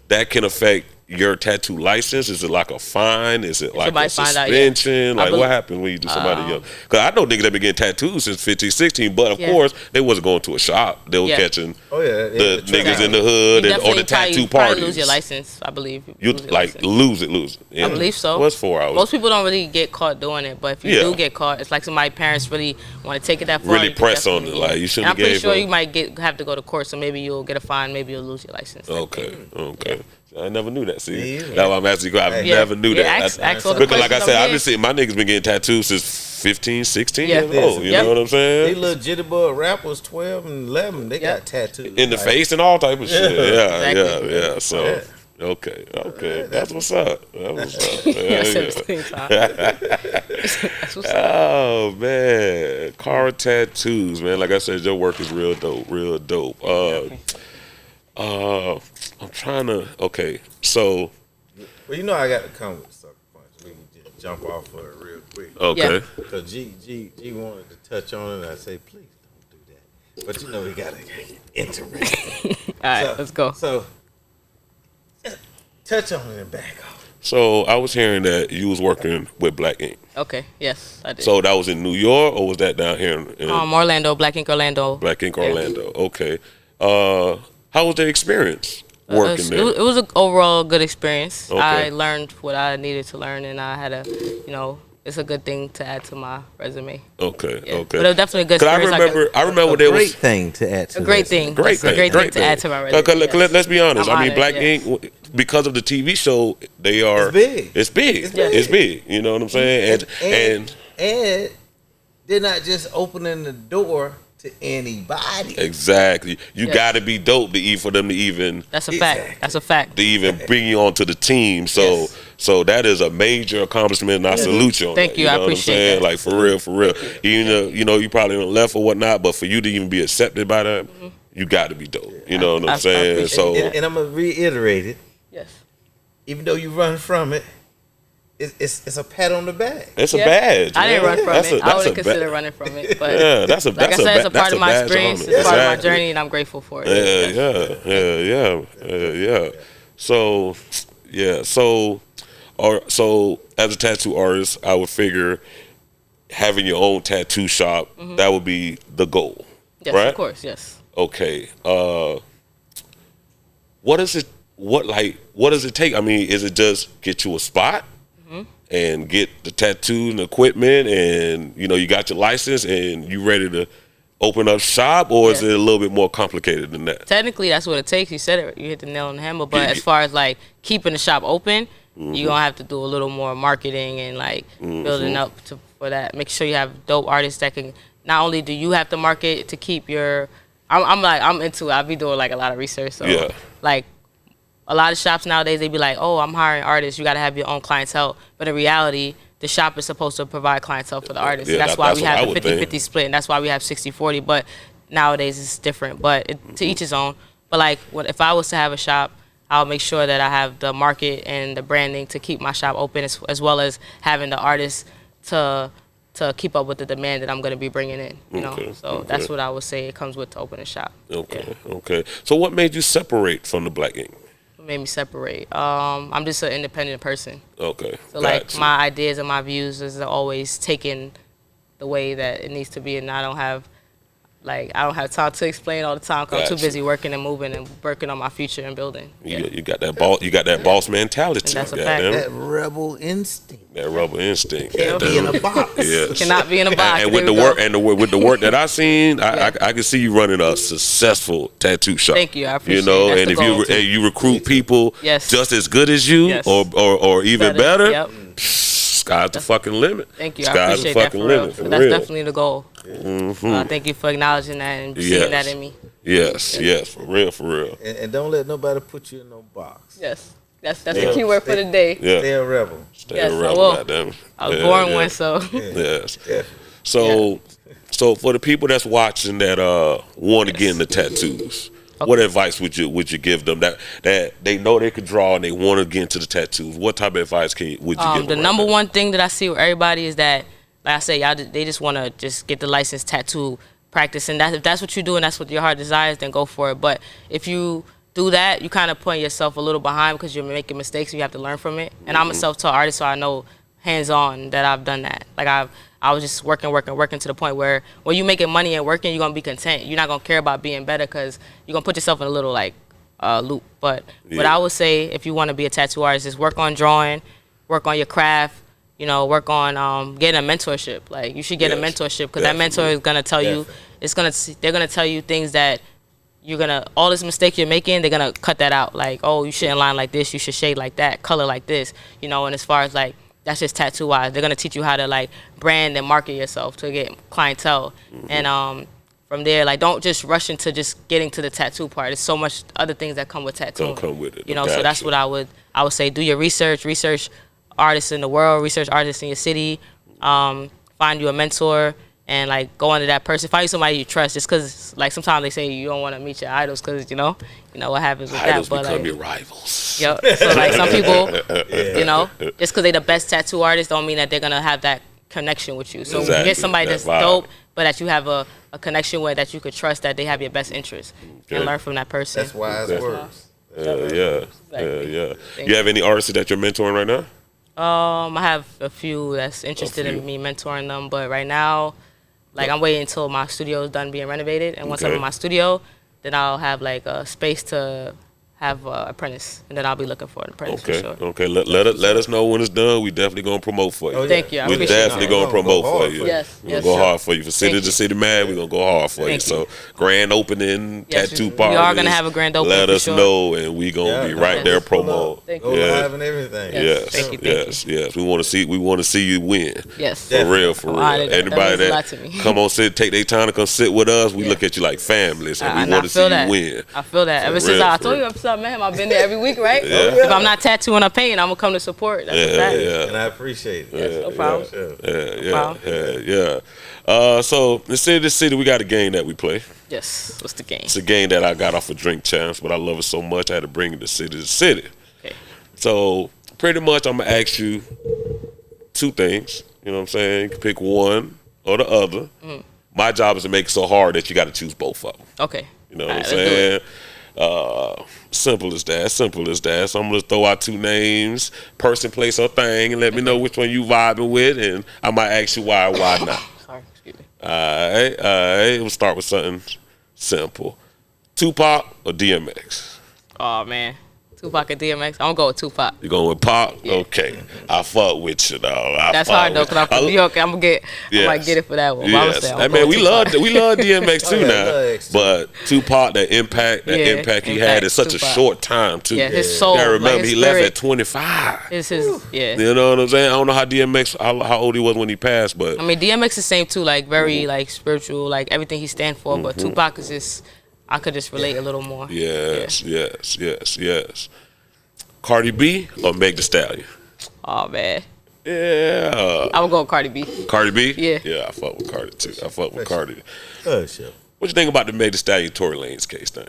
Speaker 3: that can affect your tattoo license? Is it like a fine? Is it like a suspension? Like what happens when you do somebody young? Because I know niggas that been getting tattoos since 15, 16, but of course they wasn't going to a shop. They were catching the niggas in the hood or the tattoo parties.
Speaker 1: Probably lose your license, I believe.
Speaker 3: You like lose it. Yeah.
Speaker 1: I believe so.
Speaker 3: What's 4 hours?
Speaker 1: Most people don't really get caught doing it, but if you do get caught, it's like somebody's parents really want to take it that far.
Speaker 3: Really press on it, like you shouldn't.
Speaker 1: I'm pretty sure you might have to go to court, so maybe you'll get a fine, maybe you'll lose your license.
Speaker 3: Okay. I never knew that. See, that's why I'm asking you. I never knew that.
Speaker 1: Because
Speaker 3: like I said, I've been seeing my niggas been getting tattoos since 15, 16 years old. You know what I'm saying?
Speaker 2: They little jitterbug rappers, 12 and 11, they got tattoos
Speaker 3: in the face and all type of shit. Yeah. So. Okay. That's what's up. That's what's up. Oh man, car tattoos, man. Like I said, your work is real dope. I'm trying to. Okay, so.
Speaker 2: Well, you know I got to come with a sucker punch. We can just jump off of it real quick.
Speaker 3: Okay.
Speaker 2: Because G wanted to touch on it, and I say, please don't do that. But you know we gotta get interesting.
Speaker 1: All right, let's go.
Speaker 2: So touch on it and back off.
Speaker 3: So I was hearing that you was working with Black Ink.
Speaker 1: Okay, yes, I did.
Speaker 3: So that was in New York, or was that down here in
Speaker 1: Orlando, Black Ink Orlando.
Speaker 3: Black Ink Orlando? Okay. How was the experience working there?
Speaker 1: It was an overall good experience.
Speaker 3: Okay.
Speaker 1: I learned what I needed to learn, and I had it's a good thing to add to my resume.
Speaker 3: Okay,
Speaker 1: Yeah.
Speaker 3: okay.
Speaker 1: But it was definitely a good experience.
Speaker 3: I remember there was
Speaker 2: great thing to add to
Speaker 1: a great thing.
Speaker 3: Great thing.
Speaker 1: A great thing to add to my resume.
Speaker 3: Let's be honest.
Speaker 1: I'm
Speaker 3: I mean,
Speaker 1: honored,
Speaker 3: Black
Speaker 1: yes.
Speaker 3: Ink, because of the TV show, they are.
Speaker 2: It's big.
Speaker 3: It's big.
Speaker 2: It's big.
Speaker 3: It's big. You know what I'm saying? And
Speaker 2: they're not just opening the door to anybody.
Speaker 3: exactly. You
Speaker 1: Yes.
Speaker 3: got to be dope for them to even
Speaker 1: That's a fact.
Speaker 2: Exactly.
Speaker 1: That's a fact.
Speaker 3: to even bring you onto the team. So
Speaker 2: Yes.
Speaker 3: so that is a major accomplishment, and I salute you on
Speaker 1: Thank
Speaker 3: that.
Speaker 1: you. I
Speaker 3: know what I'm
Speaker 1: appreciate
Speaker 3: saying?
Speaker 1: that.
Speaker 3: Like for real, for real. Even though, you probably don't left or whatnot, but for you to even be accepted by them, you got to be dope. You know what
Speaker 1: I
Speaker 3: I'm saying?
Speaker 1: appreciate
Speaker 3: So
Speaker 1: that.
Speaker 2: And I'm gonna reiterate it.
Speaker 1: Yes.
Speaker 2: Even though you run from it, it's a pat on the back.
Speaker 3: it's a
Speaker 1: Yeah.
Speaker 3: badge.
Speaker 1: I didn't
Speaker 3: man.
Speaker 1: run from
Speaker 3: That's
Speaker 1: it. I
Speaker 3: that's
Speaker 1: wouldn't
Speaker 3: a
Speaker 1: consider
Speaker 3: ba-
Speaker 1: running from it. But
Speaker 3: Yeah, that's a
Speaker 1: like I
Speaker 3: that's
Speaker 1: said, it's a part
Speaker 3: that's
Speaker 1: of my
Speaker 3: badge
Speaker 1: experience.
Speaker 3: on
Speaker 1: It's
Speaker 3: it.
Speaker 1: part of my
Speaker 3: Exactly.
Speaker 1: journey, and I'm grateful for it.
Speaker 3: Yeah. So, so as a tattoo artist, I would figure having your own tattoo shop, that would be the goal,
Speaker 1: Yes,
Speaker 3: right?
Speaker 1: of course. Yes.
Speaker 3: Okay. What does it take? I mean, is it just get you a spot and get the tattoo and equipment, and you got your license and you ready to open up shop, or is
Speaker 1: Yeah.
Speaker 3: it a little bit more complicated than that?
Speaker 1: Technically, that's what it takes. You said it. You hit the nail on the hammer. But as far as like keeping the shop open, you're gonna have to do a little more marketing and like building up for that. Make sure you have dope artists that can. Not only do you have to market to keep your. I'm into it. I be doing like a lot of research. So
Speaker 3: Yeah.
Speaker 1: like a lot of shops nowadays, they be like, oh, I'm hiring artists. You got to have your own clientele. But in reality, the shop is supposed to provide clientele for the artists.
Speaker 3: Yeah,
Speaker 1: And that's why
Speaker 3: that's
Speaker 1: we
Speaker 3: what I
Speaker 1: have the
Speaker 3: would think.
Speaker 1: 50-50 split. And that's why we have 60-40. But nowadays it's different. But to each his own. But like, if I was to have a shop, I'll make sure that I have the market and the branding to keep my shop open, as well as having the artists to keep up with the demand that I'm going to be bringing in.
Speaker 3: Okay,
Speaker 1: So that's what I would say it comes with to open a shop.
Speaker 3: Okay. Okay. So what made you separate from the Black Ink?
Speaker 1: What made me separate? I'm just an independent person.
Speaker 3: Okay.
Speaker 1: So like
Speaker 3: Gotcha.
Speaker 1: my ideas and my views is always taken the way that it needs to be, and I don't have time to explain all the time because I'm too
Speaker 3: Gotcha.
Speaker 1: busy working and moving and working on my future and building.
Speaker 3: You got that boss. You got that boss mentality.
Speaker 1: And that's a
Speaker 3: goddamn
Speaker 1: fact.
Speaker 3: it.
Speaker 2: That rebel instinct
Speaker 3: That rubber instinct.
Speaker 2: can't be in a box.
Speaker 3: Yes.
Speaker 1: Cannot be in a box.
Speaker 3: And with the
Speaker 1: There we
Speaker 3: work
Speaker 1: go.
Speaker 3: with the work that I seen, I can see you running a successful tattoo shop.
Speaker 1: Thank you. I appreciate
Speaker 3: You
Speaker 1: it. That's
Speaker 3: and
Speaker 1: the
Speaker 3: if
Speaker 1: goal, too.
Speaker 3: you recruit people
Speaker 1: Yes.
Speaker 3: just as good as you,
Speaker 1: Yes.
Speaker 3: or even better,
Speaker 1: Yep.
Speaker 3: sky's the fucking limit.
Speaker 1: Thank you. I
Speaker 3: Sky's
Speaker 1: appreciate
Speaker 3: the
Speaker 1: that
Speaker 3: fucking
Speaker 1: for real.
Speaker 3: limit. For
Speaker 1: That's
Speaker 3: real.
Speaker 1: definitely the goal. Thank you for acknowledging that and seeing
Speaker 3: Yes.
Speaker 1: that in me.
Speaker 3: Yes, for real.
Speaker 2: And don't let nobody put you in no box.
Speaker 1: Yes. That's the key word for the day.
Speaker 3: Yeah.
Speaker 2: Stay a rebel.
Speaker 3: Stay
Speaker 1: Yes, I
Speaker 3: around,
Speaker 1: will.
Speaker 3: goddamn it.
Speaker 1: I was
Speaker 3: Yeah,
Speaker 1: born
Speaker 3: yeah.
Speaker 1: one, so
Speaker 3: Yes.
Speaker 2: Yeah.
Speaker 3: So for the people that's watching that want to get into tattoos, what advice would you give them that they know they could draw and they want to get into the tattoos? What type of advice would you give them?
Speaker 1: the
Speaker 3: around
Speaker 1: number
Speaker 3: that?
Speaker 1: one thing that I see with everybody is that, like I say, they just want to just get the licensed tattoo practice, and if that's what you do and that's what your heart desires, then go for it. But if you do that, you kind of put yourself a little behind because you're making mistakes and you have to learn from it. And I'm a self-taught artist, so I know hands-on that I've done that. Like I was just working to the point where when you're making money and working, you're gonna be content. You're not gonna care about being better because you're gonna put yourself in a little like loop. But what I would say, if you want to be a tattoo artist, is work on drawing, work on your craft. Work on getting a mentorship. Like you should get a
Speaker 3: Yes,
Speaker 1: mentorship because that mentor is gonna tell you. They're gonna tell you things that all this mistake you're making, they're gonna cut that out. Like, oh, you shouldn't line like this, you should shade like that, color like this, and as far as like, that's just tattoo wise, they're gonna teach you how to like brand and market yourself to get clientele. And from there, like, don't just rush into just getting to the tattoo part. There's so much other things that come with tattooing.
Speaker 3: Come with it.
Speaker 1: So that's
Speaker 3: Gotcha.
Speaker 1: what I would say. Do your research artists in the world, research artists in your city, find you a mentor, and like go under that person. Find you somebody you trust. Just because like sometimes they say you don't want to meet your idols because you know what happens with
Speaker 3: Idols
Speaker 1: that. But
Speaker 3: become
Speaker 1: like,
Speaker 3: your rivals.
Speaker 1: yep. So like some people, just because they're the best tattoo artist, don't mean that they're gonna have that connection with you. So
Speaker 3: Exactly,
Speaker 1: get somebody
Speaker 3: that
Speaker 1: that's
Speaker 3: vibe.
Speaker 1: dope, but that you have a connection with, that you could trust, that they have your best interest,
Speaker 3: Okay.
Speaker 1: and learn from that person.
Speaker 2: That's wise words.
Speaker 3: Yeah.
Speaker 1: Exactly.
Speaker 3: Yeah.
Speaker 1: Thank
Speaker 3: You have any artists that you're mentoring right now?
Speaker 1: I have a few that's interested in me mentoring them, but right now, like I'm waiting until my studio is done being renovated, and once I'm in my studio, then I'll have like a space to have an apprentice, and then I'll be looking for an apprentice for sure.
Speaker 3: Okay. Let us know when it's done. We definitely gonna promote for you.
Speaker 2: Oh, yeah.
Speaker 1: Thank you. I
Speaker 3: We
Speaker 1: appreciate
Speaker 3: definitely
Speaker 1: it.
Speaker 3: gonna promote for
Speaker 2: hard
Speaker 3: you.
Speaker 2: for you.
Speaker 1: Yes,
Speaker 3: We're gonna
Speaker 1: yes,
Speaker 3: go
Speaker 1: sure.
Speaker 3: hard for you. For City
Speaker 1: Thank
Speaker 3: to
Speaker 1: you.
Speaker 3: City Mad, we're gonna go hard for you.
Speaker 1: Thank
Speaker 3: So
Speaker 1: you.
Speaker 3: grand opening,
Speaker 1: Yes,
Speaker 3: tattoo
Speaker 1: we
Speaker 3: parties.
Speaker 1: are gonna have a grand opening
Speaker 3: Let
Speaker 1: for
Speaker 3: us
Speaker 1: sure.
Speaker 3: know, and we gonna be right
Speaker 2: no,
Speaker 3: there
Speaker 2: just pull
Speaker 3: promo.
Speaker 2: up.
Speaker 1: Thank
Speaker 2: Go
Speaker 1: you.
Speaker 2: live and everything.
Speaker 3: Yes,
Speaker 1: Thank you,
Speaker 3: yes. We want to see you win.
Speaker 1: Yes.
Speaker 3: For real, for
Speaker 1: I'm
Speaker 3: real.
Speaker 1: honored. That
Speaker 3: Anybody
Speaker 1: means a
Speaker 3: that
Speaker 1: lot to me.
Speaker 3: come on, take their time to come sit with us, we
Speaker 1: Yeah.
Speaker 3: look at you like family, so we
Speaker 1: And
Speaker 3: want
Speaker 1: I
Speaker 3: to see
Speaker 1: feel
Speaker 3: you
Speaker 1: that.
Speaker 3: win.
Speaker 1: I feel that. Ever
Speaker 3: For
Speaker 1: since
Speaker 3: real,
Speaker 1: I
Speaker 3: for
Speaker 1: told you
Speaker 3: real.
Speaker 1: I'm something, man, I've been there every week, right?
Speaker 3: Yeah.
Speaker 1: If I'm not tattooing or painting, I'm gonna come to support. That's a fact.
Speaker 2: And I appreciate it.
Speaker 1: Yes, no problem.
Speaker 3: So in City to City, we got a game that we play.
Speaker 1: Yes. What's the game?
Speaker 3: It's a game that I got off of Drink Champs, but I love it so much I had to bring it to City.
Speaker 1: Okay.
Speaker 3: So pretty much I'm gonna ask you two things. You know what I'm saying? You can pick one or the other. My job is to make it so hard that you got to choose both of them.
Speaker 1: Okay.
Speaker 3: You know
Speaker 1: All
Speaker 3: what
Speaker 1: right,
Speaker 3: I'm
Speaker 1: let's do
Speaker 3: saying?
Speaker 1: it.
Speaker 3: Simple as that. So I'm gonna throw out two names, person, place, or thing, and let me know which one you vibing with, and I might ask you why or why not.
Speaker 1: Sorry, excuse me.
Speaker 3: All right. We'll start with something simple. Tupac or DMX?
Speaker 1: Oh man, Tupac and DMX. I'm gonna go with Tupac.
Speaker 3: You going with Pac?
Speaker 1: Yeah.
Speaker 3: Okay. I fuck with you, though.
Speaker 1: That's hard though, cause I'm from New York. I might get it for that one. But I'm
Speaker 3: Yes.
Speaker 1: saying,
Speaker 3: I mean, we love DMX too
Speaker 2: Oh, yeah,
Speaker 3: now,
Speaker 2: love X too.
Speaker 3: but Tupac, that impact he
Speaker 1: Impact,
Speaker 3: had in such a
Speaker 1: Tupac.
Speaker 3: short time too.
Speaker 1: Yeah, his soul,
Speaker 3: You gotta remember,
Speaker 1: like his
Speaker 3: he left
Speaker 1: spirit.
Speaker 3: at 25.
Speaker 1: It's his, yeah.
Speaker 3: You know what I'm saying? I don't know how DMX, how old he was when he passed, but
Speaker 1: I mean, DMX is the same too, like very like spiritual, like everything he stand for. But Tupac is just, I could just relate a little more.
Speaker 3: yes. Cardi B or Meg Thee Stallion?
Speaker 1: Oh man,
Speaker 3: Yeah.
Speaker 1: I would go with Cardi B.
Speaker 3: Cardi B?
Speaker 1: Yeah.
Speaker 3: Yeah, I fuck with Cardi too. I fuck with Cardi.
Speaker 2: Oh, shit.
Speaker 3: What you think about the Meg Thee Stallion Tory Lanez case thing?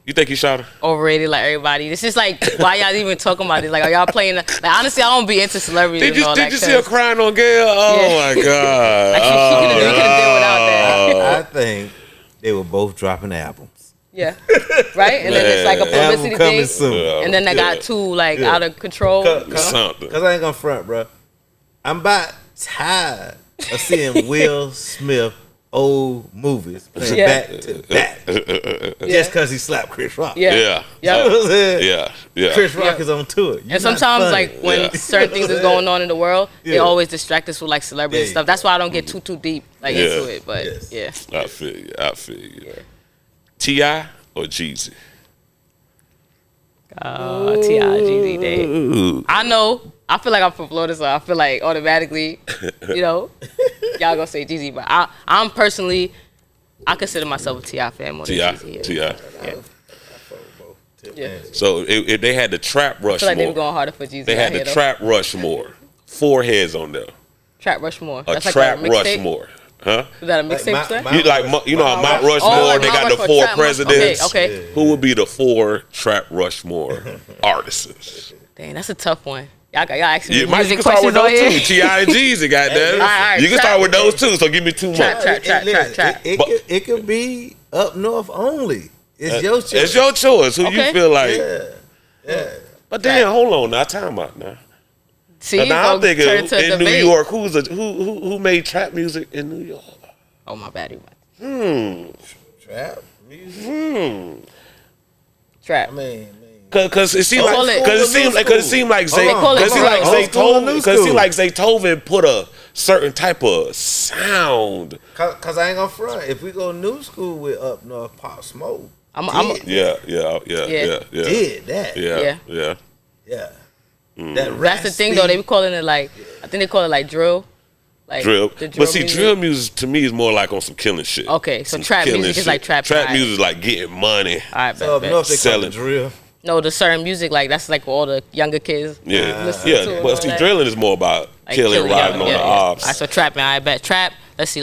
Speaker 3: You think he shot her?
Speaker 1: Overrated, like everybody. This is like, why y'all even talking about it? Like, are y'all playing? Like, honestly, I don't be into celebrities.
Speaker 3: Did
Speaker 1: and all
Speaker 3: you
Speaker 1: that,
Speaker 3: see her
Speaker 1: 'cause,
Speaker 3: crying on Gail? Oh
Speaker 1: Yeah.
Speaker 3: my God.
Speaker 1: Like, she could have did without that.
Speaker 2: I think they were both dropping albums.
Speaker 1: Yeah, right. And then it's like a publicity
Speaker 2: Album coming
Speaker 1: thing,
Speaker 2: soon.
Speaker 1: and then they got too like out of control.
Speaker 3: Something.
Speaker 2: Cause I ain't gonna front, bro. I'm about tired of seeing Will Smith old movies playing
Speaker 1: Yeah.
Speaker 2: back to back just cause he slapped Chris Rock.
Speaker 1: Yeah.
Speaker 3: Yeah.
Speaker 2: You know what I'm saying?
Speaker 3: Yeah.
Speaker 2: Chris Rock
Speaker 1: Yeah.
Speaker 2: is on tour. You
Speaker 1: And
Speaker 2: not
Speaker 1: sometimes,
Speaker 2: funny.
Speaker 1: like when
Speaker 3: Yeah.
Speaker 1: certain things is going on in the world, they
Speaker 2: Yeah.
Speaker 1: always distract us with like celebrity
Speaker 2: Yeah.
Speaker 1: stuff. That's why I don't get too deep like
Speaker 3: Yeah.
Speaker 1: into it. But
Speaker 2: Yes.
Speaker 1: yeah,
Speaker 3: I feel you. T.I. or Jeezy?
Speaker 1: T.I. Jeezy Day. I know. I feel like I'm from Florida, so I feel like automatically, y'all gonna say Jeezy. But I'm personally, I consider myself a T.I. fan more than Jeezy.
Speaker 3: T.I.
Speaker 1: Yeah.
Speaker 3: So if they had the Trap
Speaker 1: I feel like they were
Speaker 3: Rushmore,
Speaker 1: going harder for Jeezy.
Speaker 3: they had
Speaker 1: out here,
Speaker 3: the
Speaker 1: though.
Speaker 3: Trap Rushmore, 4 heads on there.
Speaker 1: Trap Rushmore.
Speaker 3: A
Speaker 1: That's
Speaker 3: Trap
Speaker 1: like a mixtape?
Speaker 3: Rushmore. Huh?
Speaker 1: Is that a
Speaker 2: Like
Speaker 1: mixtape? sir?
Speaker 3: You know how Mount Rushmore,
Speaker 1: like
Speaker 3: they
Speaker 1: Mount
Speaker 3: got the
Speaker 1: Rushmore,
Speaker 3: 4
Speaker 1: Trap
Speaker 3: presidents.
Speaker 1: Okay.
Speaker 3: Who would be the 4 Trap Rushmore artists?
Speaker 1: Dang, that's a tough one. Y'all asking me
Speaker 3: You can
Speaker 1: music
Speaker 3: start with
Speaker 1: questions
Speaker 3: those
Speaker 1: on
Speaker 3: two.
Speaker 1: here?
Speaker 3: T.I. and Jeezy, goddamn.
Speaker 1: All right,
Speaker 3: You can
Speaker 1: Trap.
Speaker 3: start with those two, so give me 2 more.
Speaker 1: Trap. Trap.
Speaker 2: It could be up north only. It's your choice.
Speaker 3: It's your choice. Who you
Speaker 1: Okay.
Speaker 3: feel like.
Speaker 2: Yeah.
Speaker 3: But then, hold on now. Time out now.
Speaker 1: See,
Speaker 3: Now I'm
Speaker 1: go
Speaker 3: thinking
Speaker 1: turn to a
Speaker 3: in New
Speaker 1: debate.
Speaker 3: York, who made trap music in New York?
Speaker 1: Oh, my bad.
Speaker 2: Trap music.
Speaker 1: Trap.
Speaker 2: I mean.
Speaker 3: Cause it seemed
Speaker 1: Call
Speaker 3: like
Speaker 1: it-
Speaker 3: cause it seemed like
Speaker 1: They call it
Speaker 2: old
Speaker 3: Zaytoven put a certain type of sound.
Speaker 2: Cause I ain't gonna front. If we go new school with Up North, Pop Smoke.
Speaker 3: Yeah.
Speaker 2: Did that.
Speaker 3: Yeah.
Speaker 2: Yeah.
Speaker 3: Mm.
Speaker 1: That's the thing, though. They be calling it like, I think they call it like drill. Like
Speaker 3: Drill.
Speaker 1: the
Speaker 3: But see,
Speaker 1: music.
Speaker 3: drill music to me is more like on some killing shit.
Speaker 1: Okay, so
Speaker 3: Some
Speaker 1: trap
Speaker 3: killing
Speaker 1: music is
Speaker 3: shit.
Speaker 1: like trap.
Speaker 3: Trap
Speaker 1: Alright.
Speaker 3: music is like getting money.
Speaker 1: All right,
Speaker 2: So up
Speaker 1: bet.
Speaker 2: north they call
Speaker 3: Selling.
Speaker 2: it drill.
Speaker 1: No, the certain music, like that's like all the younger kids.
Speaker 3: Yeah.
Speaker 1: listen to it and
Speaker 3: But
Speaker 1: all
Speaker 3: see,
Speaker 1: that.
Speaker 3: drilling is more about
Speaker 1: Like
Speaker 3: killing, riding on the ops.
Speaker 1: All right, so trap, man. I bet trap. Let's see.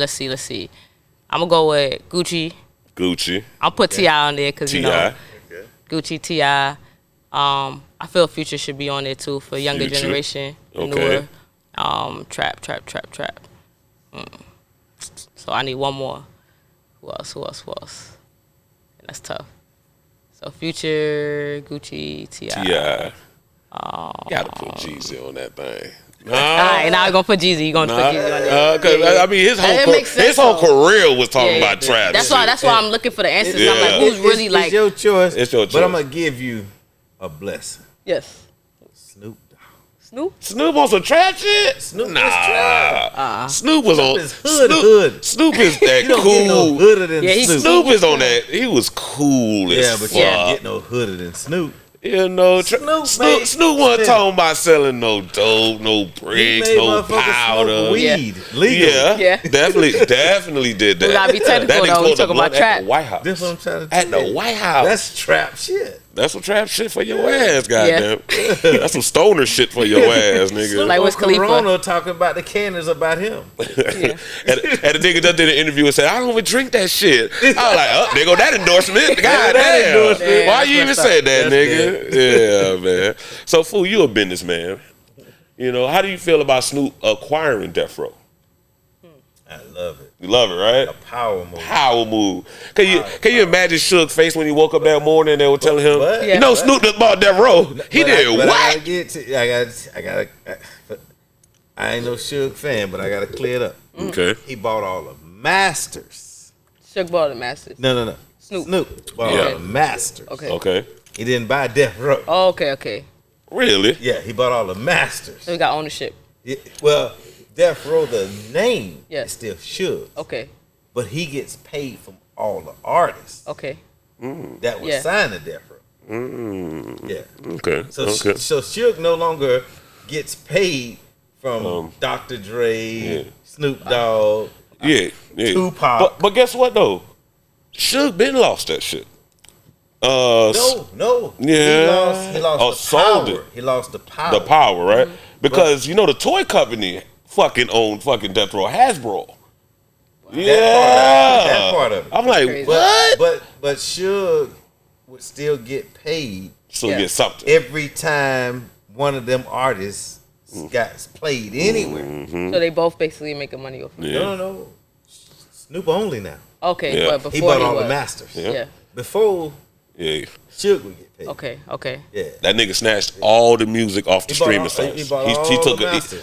Speaker 1: I'm gonna go with Gucci.
Speaker 3: Gucci.
Speaker 1: I'll put T.I. on there because you know
Speaker 3: T.I.
Speaker 1: Gucci, T.I. I feel Future should be on there too for younger
Speaker 3: Future.
Speaker 1: generation.
Speaker 3: Okay.
Speaker 1: Newer. Trap. So I need one more. Who else? That's tough. So Future, Gucci, T.I.
Speaker 3: T.I. Gotta put Jeezy on that thing.
Speaker 1: All right, now we're gonna put Jeezy. You're gonna put Jeezy on there.
Speaker 3: Cause I mean, his whole career was talking about trap.
Speaker 1: That's why I'm looking for the answers. I'm like, who's really like?
Speaker 2: It's your choice.
Speaker 3: It's your choice.
Speaker 2: But I'm gonna give you a blessing.
Speaker 1: Yes.
Speaker 2: Snoop Dogg.
Speaker 3: Snoop on some trap shit?
Speaker 2: Snoop is trap.
Speaker 3: Snoop was on
Speaker 2: hood.
Speaker 3: Snoop is that
Speaker 2: You don't
Speaker 3: cool.
Speaker 2: get no hooder than Snoop.
Speaker 3: Snoop is on that. He was cool as
Speaker 2: but
Speaker 3: fuck.
Speaker 2: you don't get no hooder than Snoop.
Speaker 3: You know, Snoop wasn't talking about selling no dope, no bricks, no powder.
Speaker 2: Weed, legal.
Speaker 3: Yeah, definitely did that.
Speaker 1: We gotta be technical though. We talk about trap.
Speaker 3: At the White House.
Speaker 2: That's what I'm trying to
Speaker 3: At the White House.
Speaker 2: That's trap shit.
Speaker 3: That's some trap shit for your ass, goddamn. That's some stoner shit for your ass, nigga.
Speaker 1: Like what's Khalifa?
Speaker 2: Corona talking about the cannons about him.
Speaker 3: And the nigga just did an interview and said, I don't even drink that shit. I was like, oh, there go that endorsement. Goddamn. Why you even said that, nigga? Yeah, man. So, fool, you a businessman. You know, how do you feel about Snoop acquiring Death Row?
Speaker 2: I love it.
Speaker 3: You love it, right?
Speaker 2: A power move.
Speaker 3: Power move. Can you imagine Suge's face when he woke up that morning and they were telling him, you know, Snoop just bought Death Row. He did what?
Speaker 2: I ain't no Suge fan, but I gotta clear it up.
Speaker 3: Okay.
Speaker 2: He bought all the masters.
Speaker 1: Suge bought the masters.
Speaker 2: No. Snoop bought all the masters.
Speaker 3: Okay.
Speaker 2: He didn't buy Death Row.
Speaker 1: Oh, okay.
Speaker 3: Really?
Speaker 2: Yeah, he bought all the masters.
Speaker 1: So he got ownership.
Speaker 2: Yeah, well, Death Row, the name
Speaker 1: Yeah.
Speaker 2: is still Suge.
Speaker 1: Okay.
Speaker 2: But he gets paid from all the artists
Speaker 1: Okay.
Speaker 2: that were signed to Death Row. Yeah.
Speaker 3: Okay.
Speaker 2: So Suge no longer gets paid from Dr. Dre, Snoop Dogg, Tupac.
Speaker 3: But guess what though? Suge been lost that shit.
Speaker 2: No.
Speaker 3: Yeah.
Speaker 2: He lost the
Speaker 3: sold
Speaker 2: power.
Speaker 3: it.
Speaker 2: He lost the power.
Speaker 3: The power, right? Because you know the toy company fucking owned fucking Death Row, Hasbro. Wow.
Speaker 2: That part of it.
Speaker 3: I'm like, what?
Speaker 2: But Suge would still get paid.
Speaker 3: Still get something
Speaker 2: every time one of them artists got played anywhere.
Speaker 1: So they both basically making money off of it.
Speaker 2: No. Snoop only now.
Speaker 1: Okay, but before
Speaker 2: he bought all the masters.
Speaker 1: Yeah.
Speaker 2: Before, Suge would get paid.
Speaker 1: Okay.
Speaker 2: Yeah.
Speaker 3: That nigga snatched all the music off the streaming sites. He took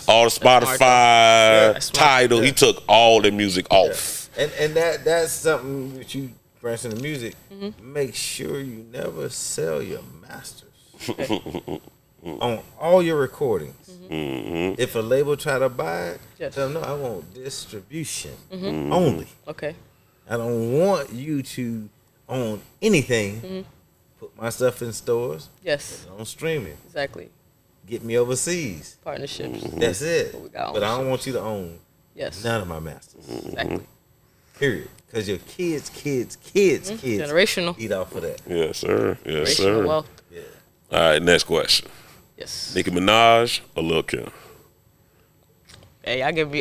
Speaker 3: all the Spotify, Tidal. He took all the music off.
Speaker 2: And that's something that you bring in the music. Make sure you never sell your masters on all your recordings. If a label try to buy it, tell them no, I want distribution only.
Speaker 1: Okay.
Speaker 2: I don't want you to own anything. Put my stuff in stores.
Speaker 1: Yes.
Speaker 2: On streaming.
Speaker 1: Exactly.
Speaker 2: Get me overseas.
Speaker 1: Partnerships.
Speaker 2: That's it. But I don't want you to own none of my masters.
Speaker 1: Exactly.
Speaker 2: Period. Because your kids
Speaker 1: generational
Speaker 2: eat off of that.
Speaker 3: Yes, sir. Yes, sir.
Speaker 1: Wealth.
Speaker 2: Yeah.
Speaker 3: All right, next question.
Speaker 1: Yes.
Speaker 3: Nicki Minaj or Lil Kim?
Speaker 1: Hey, y'all give me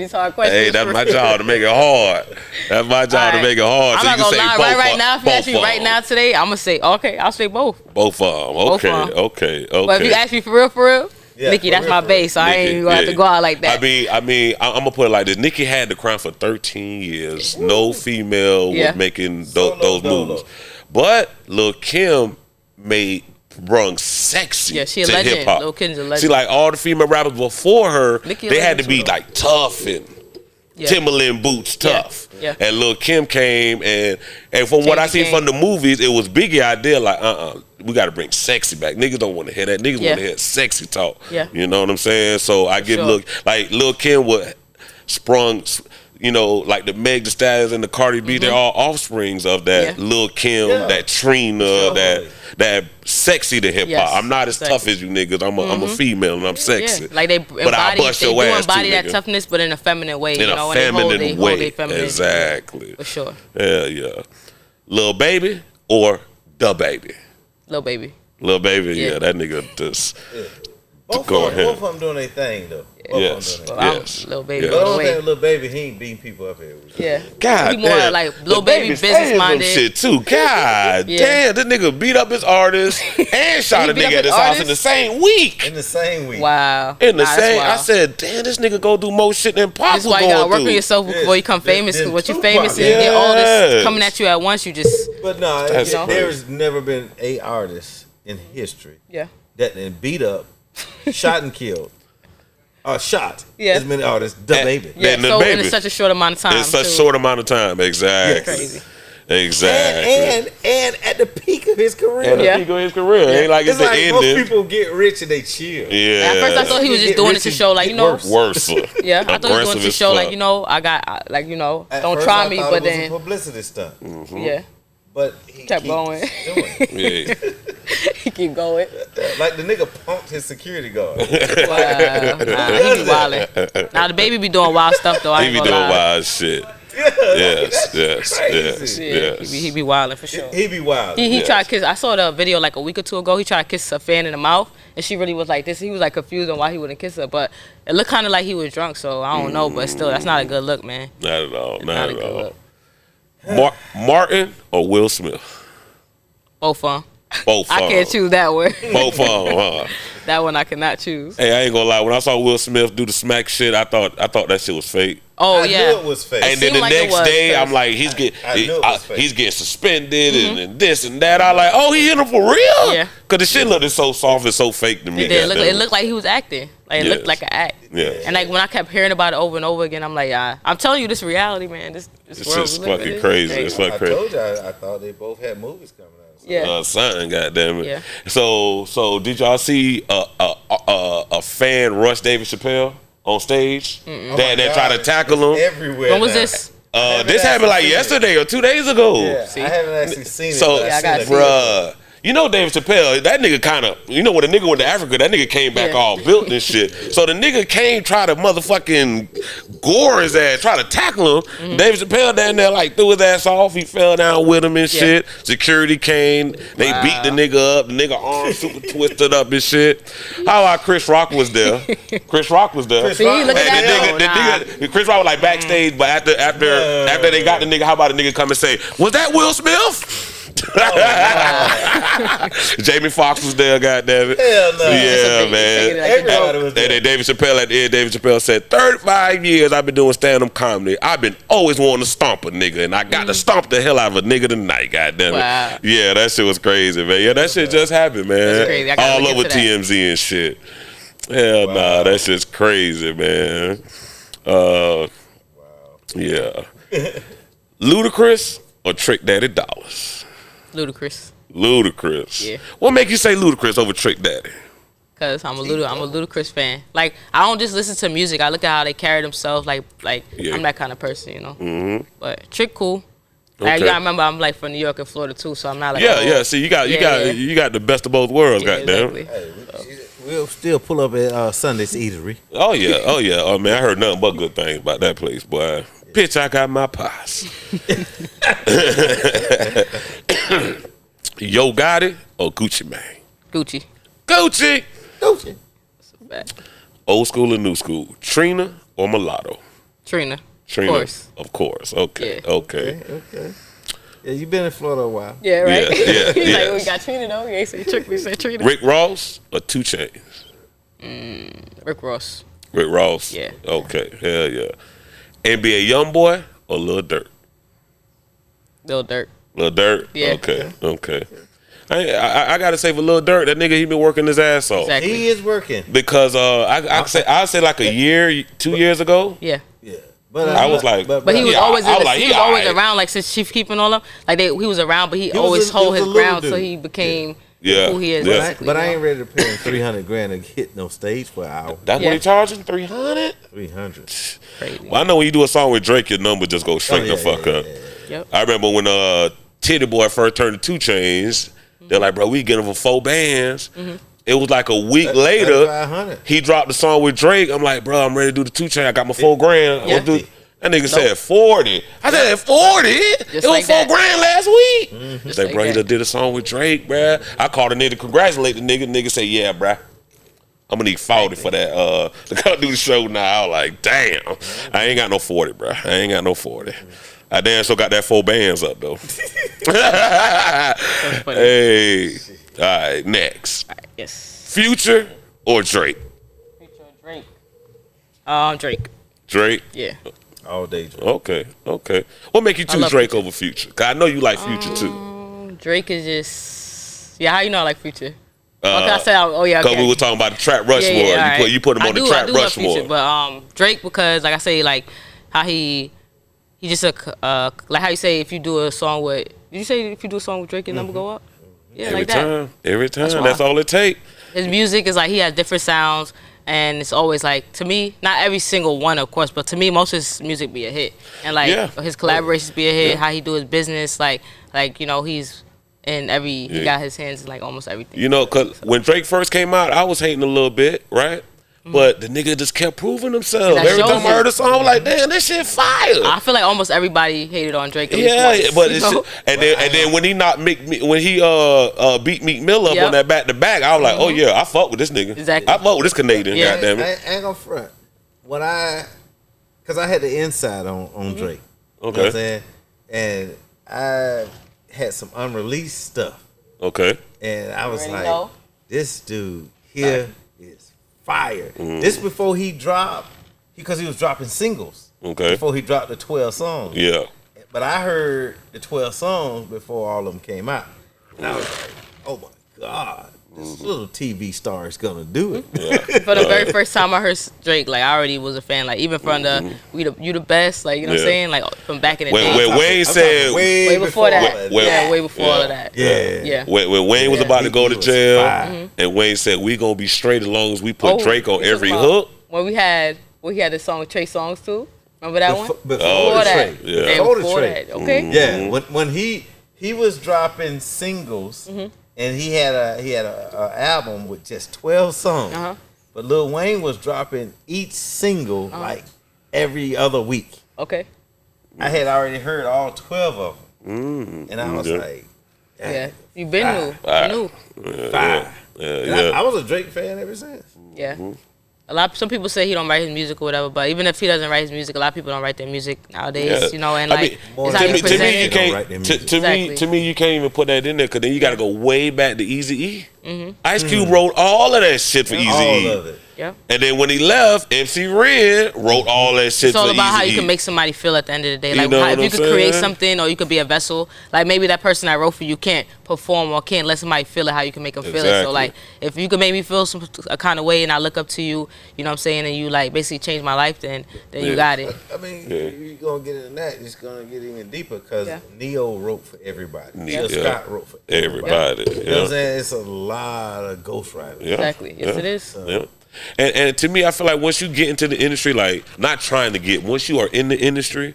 Speaker 1: these hard questions.
Speaker 3: Hey, that's my job to make it hard. That's my job to make it hard.
Speaker 1: I'm not gonna lie. Right now, if you ask me right now today, I'm gonna say okay. I'll say both.
Speaker 3: Both of them. Okay.
Speaker 1: But if you ask me for real, Nicki, that's my base. So I ain't even gonna have to go out like that.
Speaker 3: I mean, I'm gonna put it like this. Nicki had the crown for 13 years. No female was making those moves. But Lil Kim brung sexy
Speaker 1: she a
Speaker 3: to
Speaker 1: legend.
Speaker 3: hip hop.
Speaker 1: Lil Kim's a legend.
Speaker 3: See, like all the female rappers before her,
Speaker 1: Nicki
Speaker 3: they had to be like tough and Timberland boots tough.
Speaker 1: Yeah.
Speaker 3: And Lil Kim came and from what I see from the movies, it was Biggie idea like we got to bring sexy back. Niggas don't want to hear that. Niggas want to hear sexy talk.
Speaker 1: Yeah.
Speaker 3: You know what I'm saying? So I give Lil Kim would sprung. You know, like the Meg Thee Stallion and the Cardi B, they're all offsprings of that Lil Kim, that Trina, that sexy to hip hop. I'm not as tough as you niggas. I'm a female and I'm sexy.
Speaker 1: Like they embody that toughness, but in a feminine way.
Speaker 3: In a feminine way. Exactly.
Speaker 1: For sure.
Speaker 3: Yeah. Lil Baby or Da Baby?
Speaker 1: Lil Baby.
Speaker 3: Lil Baby, that nigga just.
Speaker 2: Both of them doing their thing though.
Speaker 3: Yes.
Speaker 1: Well,
Speaker 3: Yes.
Speaker 1: I'm Lil Baby.
Speaker 2: But I
Speaker 1: all the
Speaker 2: don't
Speaker 1: way.
Speaker 2: think Lil Baby, he ain't beating people up here.
Speaker 1: Yeah.
Speaker 3: God
Speaker 1: He more
Speaker 3: damn.
Speaker 1: like Lil
Speaker 3: The
Speaker 1: Baby business minded.
Speaker 3: shit too. God
Speaker 1: Yeah.
Speaker 3: damn, this nigga beat up his artist and shot a
Speaker 1: beat up
Speaker 3: nigga at
Speaker 1: his
Speaker 3: his house in
Speaker 1: artist?
Speaker 3: the same week.
Speaker 2: In the same week.
Speaker 1: Wow.
Speaker 3: In the
Speaker 1: Nah, that's
Speaker 3: same,
Speaker 1: wild.
Speaker 3: I said, damn, this nigga go do more shit than Pop
Speaker 1: That's
Speaker 3: was
Speaker 1: why you
Speaker 3: going
Speaker 1: gotta work on
Speaker 3: through.
Speaker 1: yourself before you become famous. Because once you
Speaker 2: Tupac.
Speaker 1: famous and you get all
Speaker 3: Yes.
Speaker 1: this coming at you at once, you just
Speaker 2: But no,
Speaker 3: That's
Speaker 1: crazy.
Speaker 2: there's never been a artist in history
Speaker 1: yeah.
Speaker 2: that then beat up, shot and killed, shot
Speaker 1: Yeah.
Speaker 2: as many artists. The
Speaker 3: And-
Speaker 2: Baby.
Speaker 1: Yeah.
Speaker 3: Than the
Speaker 1: So
Speaker 3: Baby.
Speaker 1: in such a short amount of time.
Speaker 3: In such
Speaker 1: too.
Speaker 3: short amount of time, exactly.
Speaker 1: Crazy.
Speaker 3: Exactly.
Speaker 2: And at the peak of his career.
Speaker 3: And the
Speaker 1: Yeah.
Speaker 3: peak of his career. Ain't like it's
Speaker 2: It's
Speaker 3: the
Speaker 2: like most
Speaker 3: ending.
Speaker 2: people get rich and they chill.
Speaker 3: Yeah.
Speaker 1: At first, I thought he was
Speaker 2: You
Speaker 1: just
Speaker 2: get
Speaker 1: doing it
Speaker 2: rich
Speaker 1: to
Speaker 2: and
Speaker 1: show, like,
Speaker 2: get
Speaker 1: you know,
Speaker 2: worse.
Speaker 3: worse.
Speaker 1: yeah, I thought he was doing it
Speaker 3: Aggressive
Speaker 1: to
Speaker 3: as
Speaker 1: show, like,
Speaker 3: fuck.
Speaker 1: you know, I got, like, you know,
Speaker 2: At
Speaker 1: don't
Speaker 2: first,
Speaker 1: try
Speaker 2: I
Speaker 1: me,
Speaker 2: thought
Speaker 1: but
Speaker 2: it was
Speaker 1: then,
Speaker 2: a publicity stunt.
Speaker 1: yeah,
Speaker 2: But he
Speaker 1: Kept
Speaker 2: keeps
Speaker 1: going.
Speaker 2: doing it.
Speaker 3: Yeah.
Speaker 1: he keep going.
Speaker 2: Like the nigga punked his security guard.
Speaker 1: Wow, nah, he be wildin'. Now the Baby be doing wild stuff though. I
Speaker 3: He
Speaker 1: ain't
Speaker 3: be
Speaker 1: gonna
Speaker 3: doing
Speaker 1: lie.
Speaker 3: wild shit. Yes, yes,
Speaker 2: crazy.
Speaker 3: yes,
Speaker 1: Yeah,
Speaker 3: yes.
Speaker 1: he be wildin' for sure.
Speaker 2: He be wild.
Speaker 1: He
Speaker 3: Yes.
Speaker 1: tried to kiss. I saw the video like a week or two ago. He tried to kiss a fan in the mouth, and she really was like this. He was like confused on why he wouldn't kiss her, but it looked kind of like he was drunk. So I don't know, but still, that's not a good look, man.
Speaker 3: Not at all.
Speaker 1: Not
Speaker 3: Not
Speaker 1: a
Speaker 3: at
Speaker 1: good
Speaker 3: all.
Speaker 1: look.
Speaker 3: Martin or Will Smith?
Speaker 1: Both of them.
Speaker 3: Both.
Speaker 1: I can't choose that one.
Speaker 3: Both of them, huh?
Speaker 1: That one I cannot choose.
Speaker 3: Hey, I ain't gonna lie. When I saw Will Smith do the smack shit, I thought that shit was fake.
Speaker 1: Oh
Speaker 2: I
Speaker 1: yeah.
Speaker 2: knew it was fake.
Speaker 3: And then
Speaker 1: seemed
Speaker 3: the
Speaker 1: like it
Speaker 3: next
Speaker 1: was,
Speaker 3: day,
Speaker 1: 'cause
Speaker 3: I'm like, he's getting
Speaker 2: I knew it was fake.
Speaker 3: he's getting suspended and this and that. I like, oh, he hit him for real?
Speaker 1: Yeah.
Speaker 3: Cause the shit looked so soft and so fake to me.
Speaker 1: It did.
Speaker 3: goddamn.
Speaker 1: It looked like he was acting. Like it
Speaker 3: Yes.
Speaker 1: looked like an act.
Speaker 3: Yeah.
Speaker 1: And like when I kept hearing about it over and over again, I'm like, I'm telling you, this reality, man. This
Speaker 3: This
Speaker 1: world
Speaker 3: shit's
Speaker 1: we live in
Speaker 3: fucking
Speaker 1: is
Speaker 3: crazy. It's fucking
Speaker 2: I
Speaker 3: crazy.
Speaker 2: told you I thought they both had movies coming out.
Speaker 1: Yeah.
Speaker 3: Son, goddamn it.
Speaker 1: Yeah.
Speaker 3: So did y'all see a fan rush David Chappelle on stage? That tried to tackle him.
Speaker 2: Everywhere.
Speaker 1: When was
Speaker 2: now.
Speaker 1: this?
Speaker 3: This happened like
Speaker 2: actually seen
Speaker 3: yesterday or 2 days ago.
Speaker 2: Yeah,
Speaker 1: See?
Speaker 2: I haven't actually seen
Speaker 3: So,
Speaker 2: it. But
Speaker 1: Yeah, I
Speaker 2: I
Speaker 1: got
Speaker 2: seen
Speaker 1: it.
Speaker 2: it.
Speaker 3: bruh, you know David Chappelle, that nigga kind of, you know when a nigga went to Africa, that nigga came back
Speaker 1: Yeah.
Speaker 3: all built and shit. So the nigga came, try to motherfucking gore his ass, try to tackle him.
Speaker 1: Mm-hmm.
Speaker 3: David Chappelle down there like threw his ass off. He fell down with him and
Speaker 1: Yeah.
Speaker 3: shit. Security came, they beat the nigga up. The nigga arm super twisted up and shit. How about Chris Rock was there? Chris Rock was there.
Speaker 2: Chris
Speaker 1: See,
Speaker 2: Rock
Speaker 1: look at
Speaker 3: And
Speaker 1: that.
Speaker 3: the nigga, Chris Rock was like backstage, but after they got the nigga, how about the nigga come and say, "Was that Will Smith?" Jamie Foxx was there, goddamn it.
Speaker 2: Hell no.
Speaker 3: Yeah,
Speaker 1: Take
Speaker 3: man.
Speaker 1: it like
Speaker 2: Everybody was
Speaker 3: And
Speaker 2: there.
Speaker 3: then David Chappelle at the end, David Chappelle said, 35 years I've been doing stand-up comedy. I've been always wanting to stomp a nigga, and I got to stomp the hell out of a nigga tonight, goddamn it.
Speaker 1: Wow.
Speaker 3: Yeah, that shit was crazy, man. Yeah, that shit just happened, man.
Speaker 1: That's crazy. I gotta
Speaker 3: All
Speaker 1: look
Speaker 3: over
Speaker 1: into that.
Speaker 3: TMZ and shit. Hell nah, that shit's crazy, man. Yeah. Ludacris or Trick Daddy Dollars?
Speaker 1: Ludacris.
Speaker 3: Ludacris.
Speaker 1: Yeah.
Speaker 3: What make you say Ludacris over Trick Daddy?
Speaker 1: Cause I'm a Ludacris fan. Like I don't just listen to music. I look at how they carry themselves. Like
Speaker 3: Yeah.
Speaker 1: I'm that kind of person, you know.
Speaker 3: Mm-hmm.
Speaker 1: But Trick cool. Like, you
Speaker 3: Okay.
Speaker 1: gotta remember I'm like from New York and Florida too, so I'm not like
Speaker 3: Yeah. See, you got the best of both worlds,
Speaker 1: yeah,
Speaker 3: goddamn.
Speaker 1: exactly.
Speaker 2: Hey, we'll still pull up at Sunday's Eatery.
Speaker 3: Oh yeah. Oh man, I heard nothing but good things about that place, boy. Bitch, I got my pies. Yo Gotti or Gucci Mane?
Speaker 1: Gucci.
Speaker 3: Gucci.
Speaker 2: Don't
Speaker 1: Bad.
Speaker 3: Old school or new school? Trina or Mulatto?
Speaker 1: Trina.
Speaker 3: Trina.
Speaker 1: Of course.
Speaker 3: Of course. Okay.
Speaker 1: Yeah.
Speaker 3: Okay.
Speaker 2: Okay. Yeah, you've been in Florida a while.
Speaker 1: Yeah, right.
Speaker 3: Yeah,
Speaker 1: He's
Speaker 3: yeah.
Speaker 1: like, we got Trina though. You ain't say Trick, we say Trina.
Speaker 3: Rick Ross or 2 Chainz?
Speaker 1: Rick Ross.
Speaker 3: Rick Ross.
Speaker 1: Yeah.
Speaker 3: Okay. Hell yeah. NBA YoungBoy or Lil Durk?
Speaker 1: Lil Durk.
Speaker 3: Lil Durk.
Speaker 1: Yeah.
Speaker 3: Okay. I gotta say for Lil Durk, that nigga he been working his ass off.
Speaker 1: Exactly.
Speaker 2: He is working.
Speaker 3: Because I say like a year, 2 years ago.
Speaker 1: Yeah.
Speaker 2: Yeah. But
Speaker 3: I was like-
Speaker 1: But he was
Speaker 3: Yeah,
Speaker 1: always
Speaker 3: I was like,
Speaker 1: he
Speaker 3: he
Speaker 1: was always
Speaker 3: alright.
Speaker 1: around, like since Chief Keef and all them. Like he was around, but he
Speaker 2: was
Speaker 1: always
Speaker 2: a-
Speaker 1: hold
Speaker 2: he
Speaker 1: his
Speaker 2: was a little
Speaker 1: ground, so
Speaker 2: dude.
Speaker 1: he became
Speaker 3: Yeah.
Speaker 1: who he is.
Speaker 3: Yeah.
Speaker 1: basically,
Speaker 2: But I
Speaker 1: you know?
Speaker 2: ain't ready to pay him $300 to hit no stage for an hour.
Speaker 3: That's
Speaker 1: Yeah.
Speaker 3: what he charging? 300?
Speaker 2: 300.
Speaker 1: Crazy.
Speaker 3: Well, I know when you do a song with Drake, your number just goes straight the fuck up.
Speaker 1: Yep.
Speaker 3: I remember when Titty Boy first turned to 2 Chainz, they're like, bro, we get him for 4 bands. It was like a week later,
Speaker 2: 500.
Speaker 3: he dropped the song with Drake. I'm like, bro, I'm ready to do the 2 Chainz. I got my 4 grand.
Speaker 1: Yeah.
Speaker 3: Let's do- That nigga said 40. I said 40? It was
Speaker 1: like
Speaker 3: 4
Speaker 1: that.
Speaker 3: grand last week. He said,
Speaker 1: like
Speaker 3: bro, he
Speaker 1: that.
Speaker 3: done did a song with Drake, bruh. I called a nigga to congratulate the nigga. The nigga said, yeah, bruh. I'm gonna need 40 for that. To come do the show now. I was like, damn, I ain't got no 40, bro. I ain't got no 40. I damn sure got that 4 bands up though. Hey, all right, next.
Speaker 1: All right, yes.
Speaker 3: Future or Drake?
Speaker 1: Future or Drake? Drake.
Speaker 3: Drake.
Speaker 1: Yeah.
Speaker 2: All day Drake.
Speaker 3: Okay. What make you choose Drake over Future? Cause I know you like Future too.
Speaker 1: Drake is just how you know I like Future. I say,
Speaker 3: Cause we were talking about the Trap Rushmore.
Speaker 1: Yeah,
Speaker 3: you put him on the Trap Rushmore.
Speaker 1: Future, but Drake, because like I say, like how he just like how you say if you do a song with, did you say if you do a song with Drake your number go up? Yeah,
Speaker 3: every
Speaker 1: like
Speaker 3: time,
Speaker 1: that.
Speaker 3: every time. That's all it takes.
Speaker 1: His music is like he has different sounds, and it's always like, to me, not every single one, of course, but to me, most of his music be a hit, and like his collaborations be a hit. How he do his business, like you know, he's in every, he got his hands in like almost everything.
Speaker 3: You know, cause when Drake first came out, I was hating a little bit, right? But the nigga just kept proving himself. Every time I heard a song, I'm like, damn, this shit fire.
Speaker 1: I feel like almost everybody hated on Drake.
Speaker 3: But it's and then when he beat Meek Mill up on that back to back, I was like, oh yeah, I fuck with this nigga.
Speaker 1: Exactly.
Speaker 3: I fuck with this Canadian. Goddamn it.
Speaker 2: I ain't gonna front. Cause I had the inside on Drake.
Speaker 3: Okay.
Speaker 2: You know what I'm saying? And I had some unreleased stuff.
Speaker 3: Okay.
Speaker 2: And I was like, this dude here is fire. This before he dropped, because he was dropping singles. Okay. Before he dropped the 12 songs.
Speaker 3: Yeah.
Speaker 2: But I heard the 12 songs before all of them came out. And I was like, oh my God, this little TV star is gonna do it.
Speaker 3: Yeah.
Speaker 1: For the very first time I heard Drake, like I already was a fan. Like even from the You the Best, like you know what I'm saying? Like from back in the day.
Speaker 3: When Wayne said
Speaker 2: way
Speaker 1: before that. Way before all of that.
Speaker 2: Yeah.
Speaker 3: When Wayne was about to go to jail, and Wayne said, we gonna be straight as long as we put Drake on every hook.
Speaker 1: When we had the song with Trey Songz too. Remember that one?
Speaker 2: Before
Speaker 1: that.
Speaker 2: Yeah.
Speaker 1: Before that. Okay.
Speaker 2: Yeah. When he was dropping singles, and he had a album with just 12 songs, but Lil Wayne was dropping each single like every other week.
Speaker 1: Okay.
Speaker 2: I had already heard all 12 of them, and I was like,
Speaker 1: you been new.
Speaker 2: Fire. I was a Drake fan ever since.
Speaker 1: Yeah. Some people say he don't write his music or whatever, but even if he doesn't write his music, a lot of people don't write their music nowadays, you know, and like, it's how you present it.
Speaker 3: To me, you can't even put that in there, because then you got to go way back to Eazy-E. Ice Cube wrote all of that shit for Eazy-E.
Speaker 2: All of it.
Speaker 1: Yeah.
Speaker 3: And then when he left, MC Ren wrote all that shit for Eazy-E.
Speaker 1: It's all about how you can make somebody feel at the end of the day. Like if you could create something, or you could be a vessel. Like maybe that person that wrote for you can't perform or can't let somebody feel it how you can make them feel it. So like if you could make me feel a kind of way and I look up to you, you know what I'm saying, and you like basically change my life, then you got it.
Speaker 2: I mean, you're going to get into that. It's going to get even deeper, because Neo wrote for everybody. Scott wrote for everybody. You know what I'm saying? It's a lot of ghostwriters.
Speaker 1: Exactly. Yes, it is.
Speaker 3: And to me, I feel like once you get into the industry, like once you are in the industry,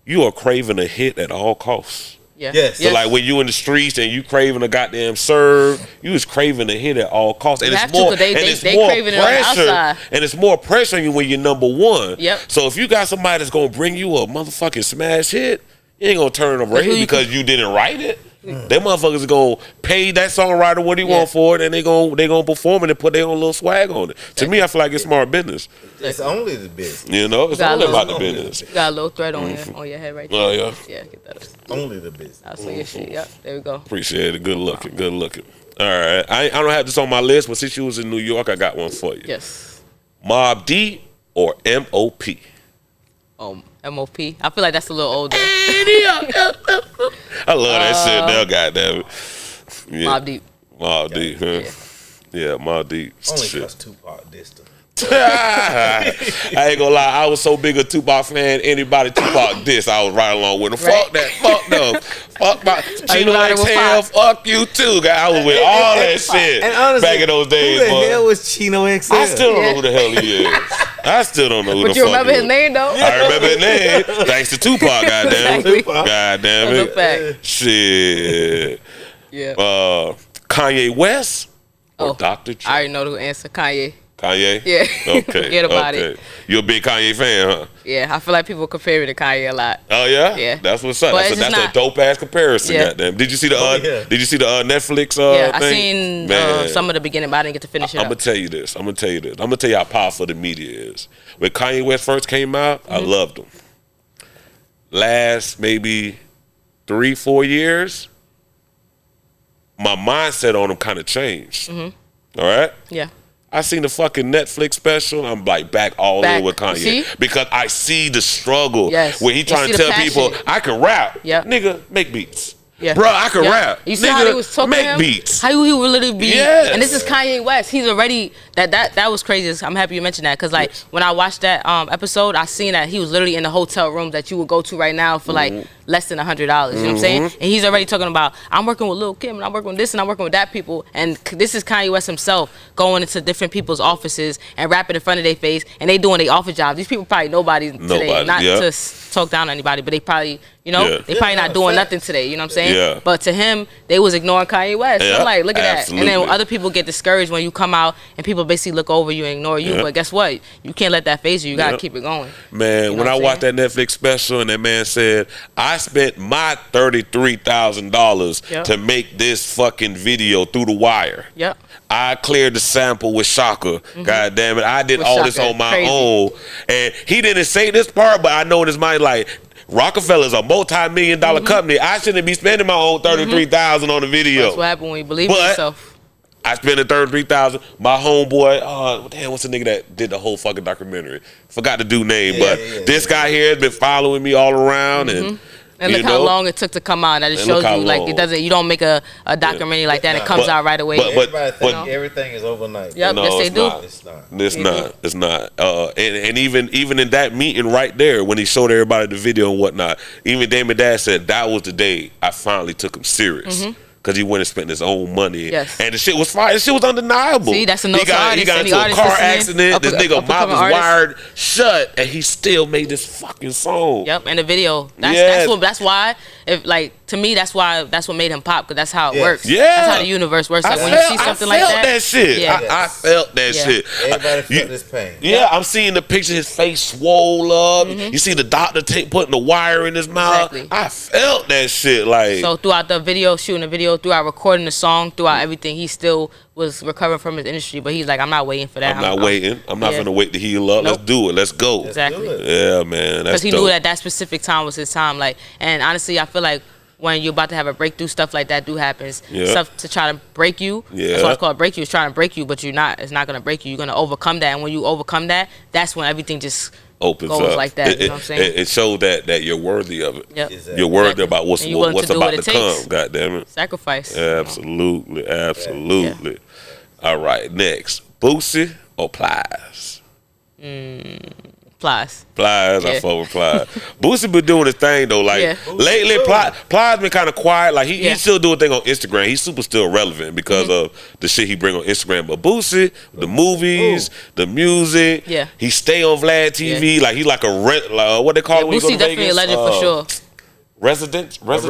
Speaker 3: you are craving a hit at all costs.
Speaker 1: Yeah.
Speaker 2: Yes.
Speaker 3: So like when you in the streets and you craving a goddamn serve, you was craving a hit at all costs. And it's more pressure. And it's more pressure on you when you're number one.
Speaker 1: Yep.
Speaker 3: So if you got somebody that's gonna bring you a motherfucking smash hit, you ain't gonna turn them rave because you didn't write it. Them motherfuckers are gonna pay that songwriter what he want for it, and they gonna perform it and put their own little swag on it. To me, I feel like it's smart business.
Speaker 2: It's only the business.
Speaker 3: You know, it's only about the business.
Speaker 1: You got a little thread on your head right there.
Speaker 3: Oh yeah.
Speaker 1: Yeah, get that up.
Speaker 2: Only the business.
Speaker 1: I'll say your shit. Yep, there we go.
Speaker 3: Appreciate it. Good looking. Good looking. All right. I don't have this on my list, but since you was in New York, I got one for you.
Speaker 1: Yes.
Speaker 3: Mobb Deep or M.O.P.?
Speaker 1: M.O.P. I feel like that's a little older.
Speaker 3: I love that shit now, goddamn it. Yeah.
Speaker 1: Mobb Deep.
Speaker 3: Mobb Deep, huh? Yeah, Mobb Deep.
Speaker 2: Only because Tupac dissed him.
Speaker 3: I ain't gonna lie, I was so big a Tupac fan, anybody Tupac diss, I was right along with him.
Speaker 1: Right.
Speaker 3: Fuck that, fuck no. Fuck my Chino XL, fuck you too, guy. I was with all that shit
Speaker 2: and honestly,
Speaker 3: back in those days.
Speaker 2: Who the hell was Chino XL?
Speaker 3: I still don't know who the hell he is. I still don't know who the fuck he is.
Speaker 1: But you remember his name though?
Speaker 3: I remember his name. Thanks to Tupac, goddamn it.
Speaker 1: Exactly.
Speaker 3: Goddamn it.
Speaker 1: That's a fact.
Speaker 3: Shit.
Speaker 1: Yeah.
Speaker 3: Kanye West or Dr. Dre?
Speaker 1: I already know the answer. Kanye.
Speaker 3: Kanye?
Speaker 1: Yeah.
Speaker 3: Okay.
Speaker 1: Forget about it.
Speaker 3: You a big Kanye fan, huh?
Speaker 1: Yeah, I feel like people compare me to Kanye a lot.
Speaker 3: Oh yeah?
Speaker 1: Yeah.
Speaker 3: That's what's up.
Speaker 1: But
Speaker 3: That's a dope ass comparison,
Speaker 1: Yeah.
Speaker 3: goddamn. Did you see the Netflix
Speaker 1: Yeah, I
Speaker 3: thing?
Speaker 1: seen some of the beginning, but I didn't get to finish it
Speaker 3: I'm
Speaker 1: up.
Speaker 3: gonna tell you this. I'm gonna tell you how powerful the media is. When Kanye West first came out, I loved him. Last maybe 3-4 years, my mindset on him kind of changed. All right?
Speaker 1: Yeah.
Speaker 3: I seen the fucking Netflix special. I'm like back all in with Kanye.
Speaker 1: See?
Speaker 3: Because I see the struggle
Speaker 1: Yes.
Speaker 3: where he
Speaker 1: You
Speaker 3: trying
Speaker 1: see
Speaker 3: to
Speaker 1: the
Speaker 3: tell people,
Speaker 1: passion.
Speaker 3: I can rap.
Speaker 1: Yep.
Speaker 3: Nigga, make beats.
Speaker 1: Yeah.
Speaker 3: Bro, I can rap.
Speaker 1: You see
Speaker 3: Nigga,
Speaker 1: how they was talking
Speaker 3: make
Speaker 1: to him?
Speaker 3: beats.
Speaker 1: How he would literally be.
Speaker 3: Yes.
Speaker 1: And this is Kanye West. He's already that was crazy. I'm happy you mentioned that because like when I watched that episode, I seen that he was literally in the hotel room that you would go to right now for like less than $100. You know what I'm saying? And he's already talking about I'm working with Lil Kim and I'm working with this and I'm working with that people. And this is Kanye West himself going into different people's offices and rapping in front of their face and they doing their office jobs. These people probably nobody today. Not to talk down on anybody, but they probably they probably not doing nothing today. You know what I'm saying?
Speaker 3: Yeah.
Speaker 1: But to him, they was ignoring Kanye West.
Speaker 3: Yeah,
Speaker 1: I'm like, look at
Speaker 3: absolutely.
Speaker 1: that. And then other people get discouraged when you come out and people basically look over you and ignore you.
Speaker 3: Yeah.
Speaker 1: But guess what? You can't let that phase you. You gotta keep it going.
Speaker 3: Man,
Speaker 1: You know
Speaker 3: when I
Speaker 1: what I'm
Speaker 3: watched that Netflix special and that man said, I spent my $33,000 to make this fucking video through the wire.
Speaker 1: Yep.
Speaker 3: I cleared the sample with Shaka. God damn it. I did
Speaker 1: With
Speaker 3: all this
Speaker 1: Shaka.
Speaker 3: on my
Speaker 1: Crazy.
Speaker 3: own. And he didn't say this part, but I know in his mind, like, Rockefeller's a multi-million-dollar company. I shouldn't be spending my own $33,000 on the video.
Speaker 1: That's what happened when you believe in yourself.
Speaker 3: I spent the $33,000. My homeboy, what's the nigga that did the whole fucking documentary? Forgot the dude name, but this guy here has been following me all around, and
Speaker 1: look how long it took to come out. That just shows you like it doesn't. You don't make a documentary like that. And it comes out right away.
Speaker 2: Everybody think everything is overnight.
Speaker 1: Yep,
Speaker 3: no,
Speaker 1: yes they do.
Speaker 3: It's not. And even in that meeting right there, when he showed everybody the video and whatnot, even Damon Dad said that was the day I finally took him serious. Because he went and spent his own money.
Speaker 1: Yes.
Speaker 3: And the shit was fire. The shit was undeniable.
Speaker 1: See, that's a no-so artist.
Speaker 3: He got into a car accident. This nigga mouth was wired shut, and he still made this fucking song.
Speaker 1: Yep, and the video. That's why. If like to me, that's what made him pop. Because that's how it works.
Speaker 3: Yeah.
Speaker 1: That's how the universe works. Like when you see something like that.
Speaker 3: I felt that shit.
Speaker 1: Yeah.
Speaker 3: I felt that shit.
Speaker 2: Everybody felt this pain.
Speaker 3: Yeah, I'm seeing the picture. His face swole up. You see the doctor putting the wire in his mouth.
Speaker 1: Exactly.
Speaker 3: I felt that shit. Like
Speaker 1: so throughout the video, shooting the video, throughout recording the song, throughout everything, he still was recovering from his industry. But he's like, I'm not waiting for that.
Speaker 3: I'm not waiting. I'm not gonna wait to heal up.
Speaker 1: Nope.
Speaker 3: Let's do it. Let's go.
Speaker 1: Exactly.
Speaker 3: Yeah, man. Because
Speaker 1: he knew that specific time was his time. Like, and honestly, I feel like when you're about to have a breakthrough, stuff like that do happens. Stuff to try to break you. That's why it's called break you. It's trying to break you, but you're not. It's not gonna break you. You're gonna overcome that, and when you overcome that, that's when everything just
Speaker 3: opens
Speaker 1: goes
Speaker 3: up
Speaker 1: like that. You know what I'm saying?
Speaker 3: It showed that you're worthy of it.
Speaker 1: Yep.
Speaker 2: Exactly.
Speaker 3: You're worthy about what's about to come. God damn it.
Speaker 1: Sacrifice.
Speaker 3: Absolutely, absolutely. All right, next, Boosie or Plies?
Speaker 1: Plies.
Speaker 3: Plies, I fuck with Plies. Boosie been doing his thing though. Like lately, Plies been kind of quiet. Like he still do a thing on Instagram. He's super still relevant because of the shit he bring on Instagram. But Boosie, the movies, the music, he stay on Vlad TV. Like he like what they call it when you go to
Speaker 1: Boosie definitely
Speaker 3: Vegas?
Speaker 1: a legend for sure.
Speaker 3: Residential.
Speaker 1: Like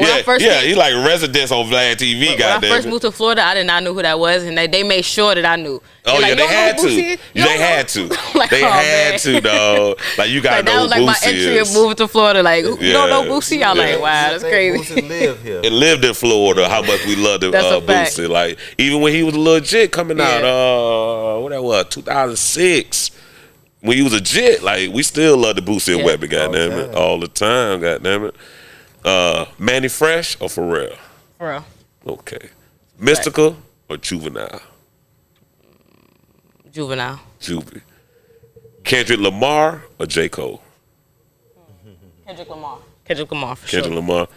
Speaker 1: when I first
Speaker 3: he like residents on Vlad TV.
Speaker 1: When I first moved to Florida, I did not know who that was, and they made sure that I knew.
Speaker 3: Oh
Speaker 1: like,
Speaker 3: they had to. They had to.
Speaker 1: Like,
Speaker 3: they had to, dog. Like you gotta know who Boosie is.
Speaker 1: That was like my entry of moving to Florida. Like you don't know Boosie? I'm like, wow, that's crazy.
Speaker 2: Boosie lived here.
Speaker 3: It lived in Florida. How much we loved Boosie. Like even when he was a little jit coming out, what that was, 2006. When he was a jit, like we still love the Boosie and Weapon, goddamn it, all the time, goddamn it. Manny Fresh or Pharrell?
Speaker 1: Pharrell.
Speaker 3: Okay. Mystical or Juvenile?
Speaker 1: Juvenile.
Speaker 3: Juvie. Kendrick Lamar or J. Cole?
Speaker 1: Kendrick Lamar. Kendrick Lamar for
Speaker 3: Kendrick
Speaker 1: sure.
Speaker 3: Lamar.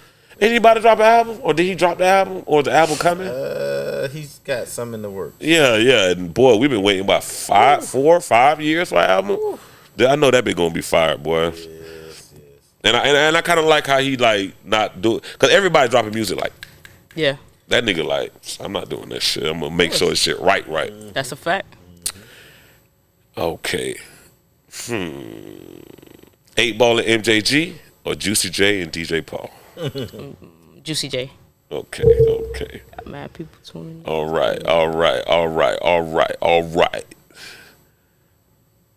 Speaker 3: Anybody drop an album? Or did he drop the album? Or the album coming?
Speaker 2: He's got some in the works.
Speaker 3: Yeah. And boy, we've been waiting about 4 or 5 years for an album. Ooh. I know that been gonna be fired, boy.
Speaker 2: Yes.
Speaker 3: And I kind of like how he like not do it, cause everybody dropping music like.
Speaker 1: Yeah.
Speaker 3: That nigga like, I'm not doing that shit. I'm gonna make sure this shit right.
Speaker 1: That's a fact.
Speaker 3: Okay. 8 Ball and MJG or Juicy J and DJ Paul?
Speaker 1: Juicy J.
Speaker 3: Okay.
Speaker 1: Got mad people tuning in.
Speaker 3: All right.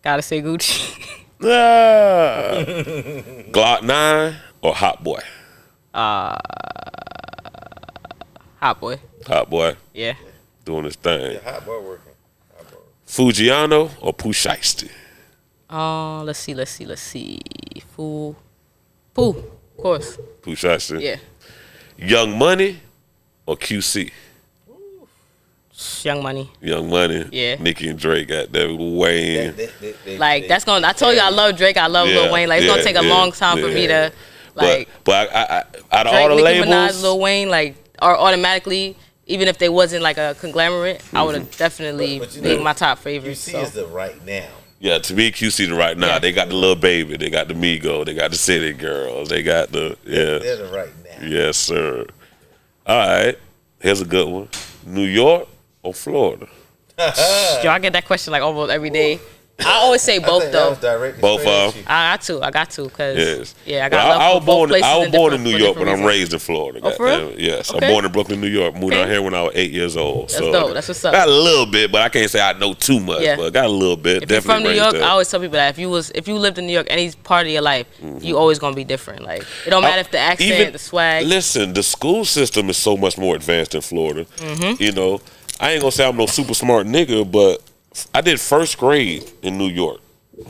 Speaker 1: Gotta say Gucci.
Speaker 3: Glock 9 or Hot Boy?
Speaker 1: Hot Boy.
Speaker 3: Hot Boy.
Speaker 1: Yeah.
Speaker 3: Doing his thing.
Speaker 2: Yeah, hot boy working. Hot boy.
Speaker 3: Fujiano or Pooh Shiesty?
Speaker 1: Let's see. Pooh, of course.
Speaker 3: Pooh Shiesty.
Speaker 1: Yeah.
Speaker 3: Young Money or QC?
Speaker 1: Young Money.
Speaker 3: Young Money.
Speaker 1: Yeah.
Speaker 3: Nicki and Drake got that Wayne.
Speaker 1: That's gonna. I told you I love Drake. I love Lil Wayne. Like it's gonna take a long time for me to like.
Speaker 3: But I out of
Speaker 1: Drake,
Speaker 3: all the
Speaker 1: Nicki
Speaker 3: labels,
Speaker 1: Minaj, Lil Wayne, like are automatically. Even if they wasn't like a conglomerate, I would have definitely been my top favorite.
Speaker 2: QC is the right now.
Speaker 3: yeah, to me QC the right now.
Speaker 1: Yeah.
Speaker 3: They got the Lil Baby, they got the Migo, they got the City Girls, they got the
Speaker 2: They're the right now.
Speaker 3: Yes, sir. All right, here's a good one: New York or Florida?
Speaker 1: Yo, I get that question like almost every day. I always say both though.
Speaker 3: Both of them.
Speaker 1: I got to, cause
Speaker 3: Yes.
Speaker 1: yeah, I got
Speaker 3: Well,
Speaker 1: love
Speaker 3: I
Speaker 1: for
Speaker 3: was
Speaker 1: both
Speaker 3: born.
Speaker 1: places
Speaker 3: I was
Speaker 1: and
Speaker 3: born in
Speaker 1: different-
Speaker 3: New
Speaker 1: for
Speaker 3: York, but
Speaker 1: different
Speaker 3: I'm
Speaker 1: reasons.
Speaker 3: raised in Florida.
Speaker 1: Oh, for real?
Speaker 3: Goddamn it. Yes,
Speaker 1: Okay.
Speaker 3: I'm born in Brooklyn, New York. Moved
Speaker 1: Okay.
Speaker 3: out here when I was 8 years old.
Speaker 1: That's
Speaker 3: so
Speaker 1: dope. That's what's up.
Speaker 3: Got a little bit, but I can't say I know too much.
Speaker 1: Yeah.
Speaker 3: But got a little bit.
Speaker 1: If you're
Speaker 3: Definitely
Speaker 1: from New
Speaker 3: raised
Speaker 1: York,
Speaker 3: there.
Speaker 1: I always tell people that if you lived in New York any part of your life, you always gonna be different. Like it don't matter if the accent, the swag.
Speaker 3: Listen, the school system is so much more advanced in Florida.
Speaker 1: Mm-hmm.
Speaker 3: You know, I ain't gonna say I'm no super smart nigga, but I did first grade in New York,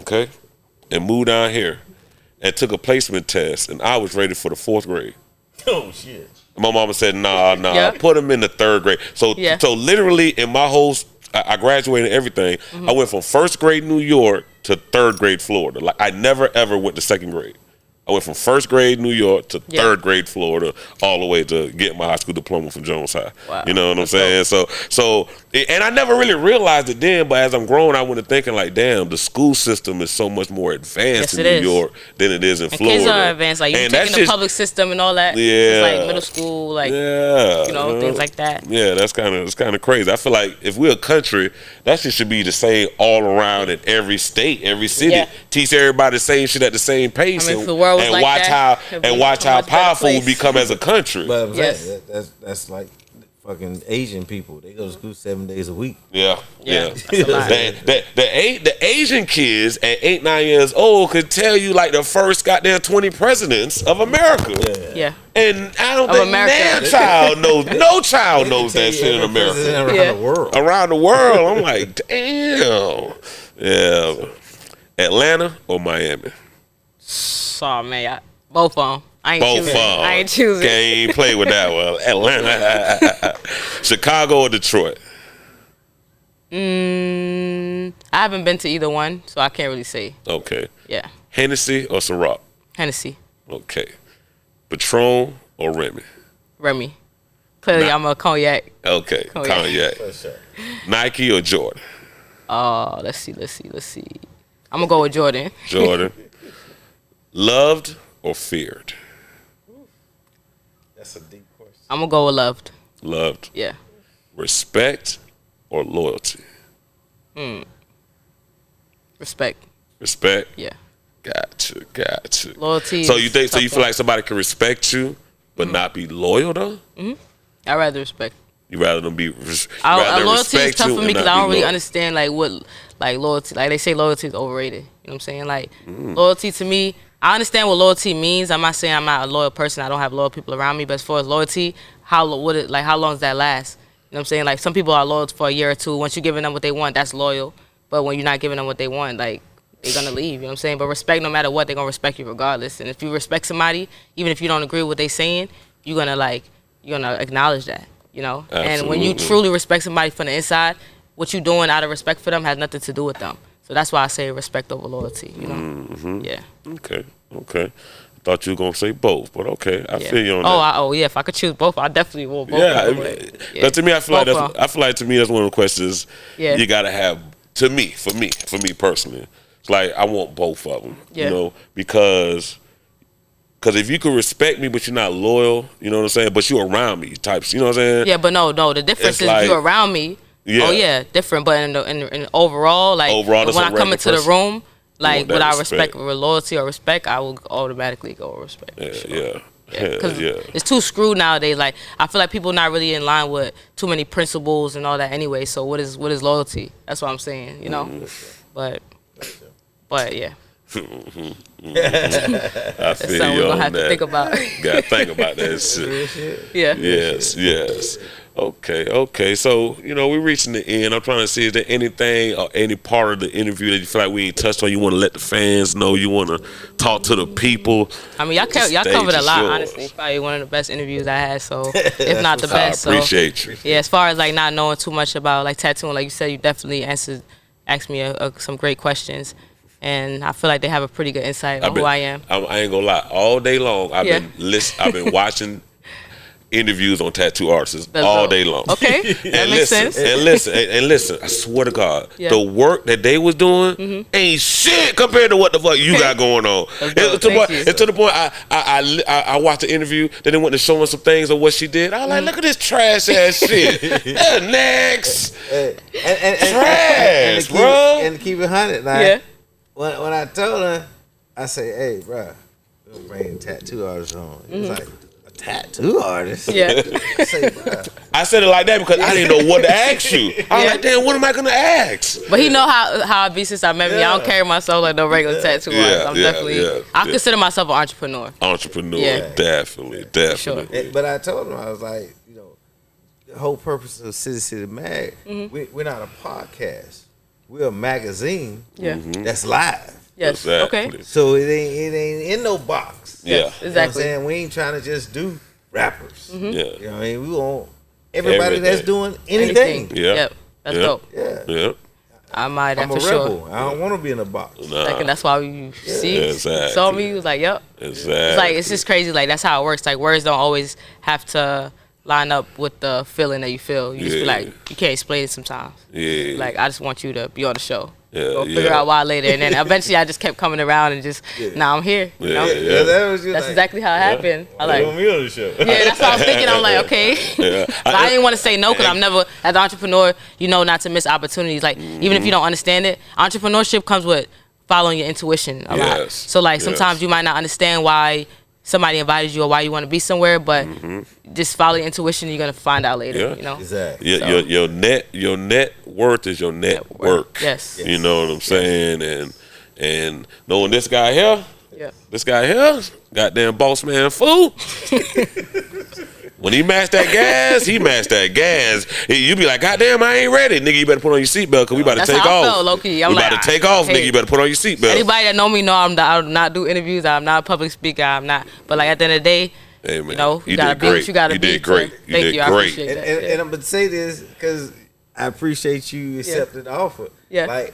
Speaker 3: okay, and moved down here and took a placement test, and I was ready for the 4th grade.
Speaker 2: Oh shit.
Speaker 3: My mama said, nah,
Speaker 1: Yeah.
Speaker 3: put him in the 3rd grade. So,
Speaker 1: Yeah.
Speaker 3: so literally in my whole, I graduated and everything.
Speaker 1: Mm-hmm.
Speaker 3: I went from 1st grade New York to 3rd grade Florida. Like I never ever went to 2nd grade. I went from 1st grade New York to 3rd grade Florida, all the way to get my high school diploma from Jones High.
Speaker 1: Wow.
Speaker 3: You know what I'm saying? So, and I never really realized it then, but as I'm growing, I went to thinking like, damn, the school system is so much more advanced
Speaker 1: Yes,
Speaker 3: in
Speaker 1: it
Speaker 3: New
Speaker 1: is.
Speaker 3: York than it is in
Speaker 1: And
Speaker 3: Florida.
Speaker 1: kids are advanced. Like you
Speaker 3: And that's
Speaker 1: taking the
Speaker 3: just-
Speaker 1: public system and all that.
Speaker 3: Yeah.
Speaker 1: It's like middle school, like
Speaker 3: Yeah,
Speaker 1: you know, things like that.
Speaker 3: Yeah, it's kind of crazy. I feel like if we're a country, that shit should be the same all around in every state, every city.
Speaker 1: Yeah.
Speaker 3: Teach everybody the same shit at the same pace,
Speaker 1: I mean, if the world was
Speaker 3: and
Speaker 1: like
Speaker 3: watch
Speaker 1: that, it'd be
Speaker 3: watch
Speaker 1: a
Speaker 3: how
Speaker 1: much better
Speaker 3: powerful we
Speaker 1: place.
Speaker 3: become as a country.
Speaker 2: But I'm
Speaker 1: Yes.
Speaker 2: saying that's like fucking Asian people. They go to school 7 days a week.
Speaker 3: Yeah.
Speaker 1: That's a lot.
Speaker 3: The Asian kids at 8, 9 years old could tell you like the first goddamn 20 presidents of America.
Speaker 1: Yeah.
Speaker 3: And I don't
Speaker 1: Of
Speaker 3: think
Speaker 1: America.
Speaker 3: no child knows that shit in America.
Speaker 2: Around
Speaker 1: Yeah.
Speaker 2: the world.
Speaker 3: Around the world, I'm like, damn. Yeah. Atlanta or Miami?
Speaker 1: So man, both of them. I ain't
Speaker 3: Both
Speaker 1: choosing.
Speaker 3: of them.
Speaker 1: I ain't choosing.
Speaker 3: Can't play with that one. Atlanta. Chicago or Detroit?
Speaker 1: I haven't been to either one, so I can't really say.
Speaker 3: Okay.
Speaker 1: Yeah.
Speaker 3: Hennessy or Ciroc?
Speaker 1: Hennessy,
Speaker 3: Okay. Patron or Remy?
Speaker 1: Remy. Clearly, I'm a cognac.
Speaker 3: Okay.
Speaker 1: Cognac.
Speaker 3: Cognac.
Speaker 2: For sure.
Speaker 3: Nike or Jordan?
Speaker 1: Let's see. I'm gonna go with Jordan.
Speaker 3: Jordan. Loved or feared?
Speaker 2: That's a deep question.
Speaker 1: I'm gonna go with loved.
Speaker 3: Loved.
Speaker 1: Yeah.
Speaker 3: Respect or loyalty?
Speaker 1: Respect.
Speaker 3: Respect.
Speaker 1: Yeah.
Speaker 3: Got you.
Speaker 1: Loyalty.
Speaker 3: So
Speaker 1: is
Speaker 3: you think so? You
Speaker 1: tough
Speaker 3: feel like somebody can respect you but not be loyal though?
Speaker 1: one. I'd rather respect.
Speaker 3: You rather them be. Rather
Speaker 1: Loyalty is
Speaker 3: respect
Speaker 1: tough
Speaker 3: you
Speaker 1: for
Speaker 3: and
Speaker 1: me because
Speaker 3: not
Speaker 1: I
Speaker 3: be
Speaker 1: don't really
Speaker 3: loyal.
Speaker 1: understand like what like loyalty. Like they say loyalty is overrated. You know what I'm saying? Like
Speaker 3: Mm.
Speaker 1: loyalty to me, I understand what loyalty means. I'm not saying I'm not a loyal person. I don't have loyal people around me. But as far as loyalty, how long does that last? You know what I'm saying? Like some people are loyal for a year or two. Once you're giving them what they want, that's loyal. But when you're not giving them what they want, like they're gonna leave. You know what I'm saying? But respect, no matter what, they're gonna respect you regardless. And if you respect somebody, even if you don't agree with what they're saying, you're gonna acknowledge that. You know? And when you
Speaker 3: Absolutely.
Speaker 1: truly respect somebody from the inside, what you doing out of respect for them has nothing to do with them. So that's why I say respect over loyalty. You know?
Speaker 3: Mm-hmm.
Speaker 1: Yeah.
Speaker 3: Okay. I thought you were gonna say both, but okay, I
Speaker 1: Yeah.
Speaker 3: feel you on that.
Speaker 1: Yeah. If I could choose both, I definitely will both.
Speaker 3: Yeah,
Speaker 1: of them, but,
Speaker 3: but to me, I feel like
Speaker 1: Both
Speaker 3: I feel like to me that's one of the questions
Speaker 1: Yeah.
Speaker 3: you gotta have. For me personally, it's like I want both of them.
Speaker 1: Yeah.
Speaker 3: You know, because if you can respect me but you're not loyal, you know what I'm saying. But you around me, types. You know what I'm saying?
Speaker 1: Yeah, but no. The difference
Speaker 3: It's
Speaker 1: is
Speaker 3: like-
Speaker 1: you around me.
Speaker 3: Yeah.
Speaker 1: Oh yeah, different. But in overall, like
Speaker 3: Overall, that's
Speaker 1: when
Speaker 3: a
Speaker 1: I come
Speaker 3: regular
Speaker 1: into the
Speaker 3: person.
Speaker 1: room, like
Speaker 3: want that
Speaker 1: would I
Speaker 3: respect.
Speaker 1: respect with loyalty or respect, I will automatically go with respect. for sure.
Speaker 3: Yeah.
Speaker 1: Because
Speaker 3: Yeah.
Speaker 1: it's too screwed nowadays. Like I feel like people not really in line with too many principles and all that anyway. So what is loyalty? That's what I'm saying. You know, but But yeah.
Speaker 3: I
Speaker 1: That's
Speaker 3: feel
Speaker 1: something
Speaker 3: you
Speaker 1: we're
Speaker 3: on
Speaker 1: gonna have
Speaker 3: that.
Speaker 1: to think about.
Speaker 3: Gotta think about that shit.
Speaker 1: Yeah.
Speaker 3: Yes. Okay. So, we're reaching the end. I'm trying to see, is there anything or any part of the interview that you feel like we ain't touched on? You want to let the fans know? You want to talk to the people?
Speaker 1: I mean, y'all covered a lot, honestly. Probably one of the best interviews I had, so if not the best.
Speaker 3: I appreciate you.
Speaker 1: Yeah, as far as like not knowing too much about like tattooing, like you said, you definitely asked me some great questions. And I feel like they have a pretty good insight on who I am.
Speaker 3: I ain't gonna lie. All day long, I've been watching interviews on tattoo artists all day long.
Speaker 1: Okay, that makes sense.
Speaker 3: And listen. I swear to God, the work that they was doing ain't shit compared to what the fuck you got going on. It's to the point I watched the interview. Then they went to show me some things of what she did. I was like, look at this trash ass shit. Next, trash, bro.
Speaker 2: And to keep it 100, like, when I told her, I say, hey, bro, we'll bring tattoo artists on. He was like, a tattoo artist?
Speaker 1: Yeah.
Speaker 3: I said it like that because I didn't know what to ask you. I was like, damn, what am I gonna ask?
Speaker 1: But he know how I be since I met me. I don't carry myself like no regular tattoo artist. I'm definitely, I consider myself an entrepreneur.
Speaker 3: Definitely.
Speaker 1: Sure.
Speaker 2: But I told him, I was like, the whole purpose of City Mag, we're not a podcast. We're a magazine that's live.
Speaker 1: Yes.
Speaker 3: Exactly.
Speaker 1: Okay.
Speaker 2: So it ain't in no box.
Speaker 3: Yeah.
Speaker 1: Exactly.
Speaker 2: You know what I'm saying? We ain't trying to just do rappers.
Speaker 3: Yeah.
Speaker 2: You know what I mean? We want everybody that's doing anything.
Speaker 3: Yeah.
Speaker 1: Yep. That's dope.
Speaker 2: Yeah.
Speaker 1: I'm a
Speaker 2: rebel.
Speaker 1: sure.
Speaker 2: I don't want to be in a box.
Speaker 3: Nah.
Speaker 1: Like, that's why you
Speaker 3: Exactly.
Speaker 1: saw me. You was like, yep.
Speaker 3: Exactly.
Speaker 1: It's like, it's just crazy. Like, that's how it works. Like, words don't always have to line up with the feeling that you feel. You just be like, you can't explain it sometimes.
Speaker 3: Yeah.
Speaker 1: Like, I just want you to be on the show.
Speaker 3: Yeah,
Speaker 1: We'll figure out why later. And then eventually I just kept coming around and just, now I'm here. You know?
Speaker 2: That's
Speaker 1: like, exactly how it happened. I like,
Speaker 2: want me on the show.
Speaker 1: Yeah, that's what I was thinking. I'm like, okay. But I didn't want to say no because I'm never, as an entrepreneur, not to miss opportunities. Like, even if you don't understand it, entrepreneurship comes with following your intuition a lot. So, like, sometimes you might not understand why somebody invited you or why you want to be somewhere, but just follow your intuition and you're going to find out later,
Speaker 2: Exactly.
Speaker 3: Your net worth is your network.
Speaker 1: Yes.
Speaker 3: You know what I'm saying? And knowing this guy here, goddamn boss man fool. When he matched that gas, You be like, goddamn, I ain't ready. Nigga, you better put on your seatbelt because we about to take off.
Speaker 1: That's how I felt, low-key.
Speaker 3: We about to take off, nigga. You better put on your seatbelt.
Speaker 1: Anybody that know me know I do not do interviews. I'm not a public speaker. I'm not. But, like, at the end of the day,
Speaker 3: hey, man,
Speaker 1: you got to be what you got to be.
Speaker 3: You did great.
Speaker 1: Thank you. I appreciate that.
Speaker 2: And I'm going to say this because I appreciate you accepting the offer.
Speaker 1: Yeah.
Speaker 2: Like,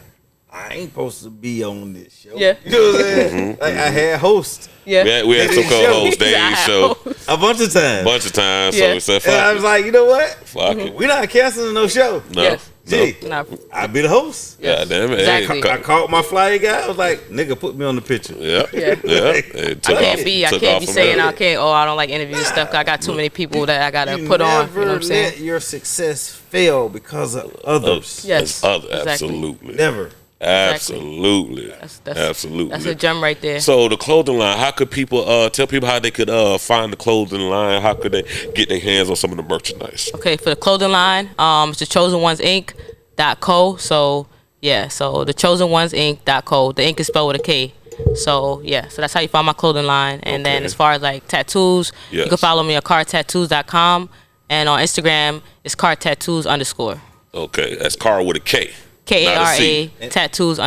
Speaker 2: I ain't supposed to be on this show.
Speaker 1: Yeah.
Speaker 2: You know what I'm saying? Like, I had hosts.
Speaker 1: Yeah.
Speaker 3: We had some co-hosts. They show
Speaker 2: a bunch of times.
Speaker 3: So we said, fuck
Speaker 2: and I was like, you know what?
Speaker 3: Fuck it.
Speaker 2: We're not canceling no show.
Speaker 3: No.
Speaker 1: Yes.
Speaker 2: Gee, I'll be the host.
Speaker 3: Yeah, damn it.
Speaker 1: Exactly.
Speaker 2: I called my flyer guy. I was like, nigga, put me on the picture.
Speaker 3: Yeah.
Speaker 1: I can't be saying I don't like interviews and stuff. 'Cause I got too many people that I gotta put on. You know what I'm saying?
Speaker 2: Let your success fail because of others.
Speaker 1: Yes.
Speaker 3: Absolutely.
Speaker 2: Never.
Speaker 3: Absolutely. Absolutely.
Speaker 1: That's a gem right there.
Speaker 3: So the clothing line, how could people tell people how they could find the clothing line? How could they get their hands on some of the merchandise?
Speaker 1: Okay, for the clothing line, it's the chosenoneinc.co. So the chosenoneinc.co. The ink is spelled with a K. So so that's how you find my clothing line. And then as far as like tattoos, you can follow me at cardtattoos.com, and on Instagram it's cardtattoos_.
Speaker 3: Okay, that's Car with a K.
Speaker 1: KARA tattoos_.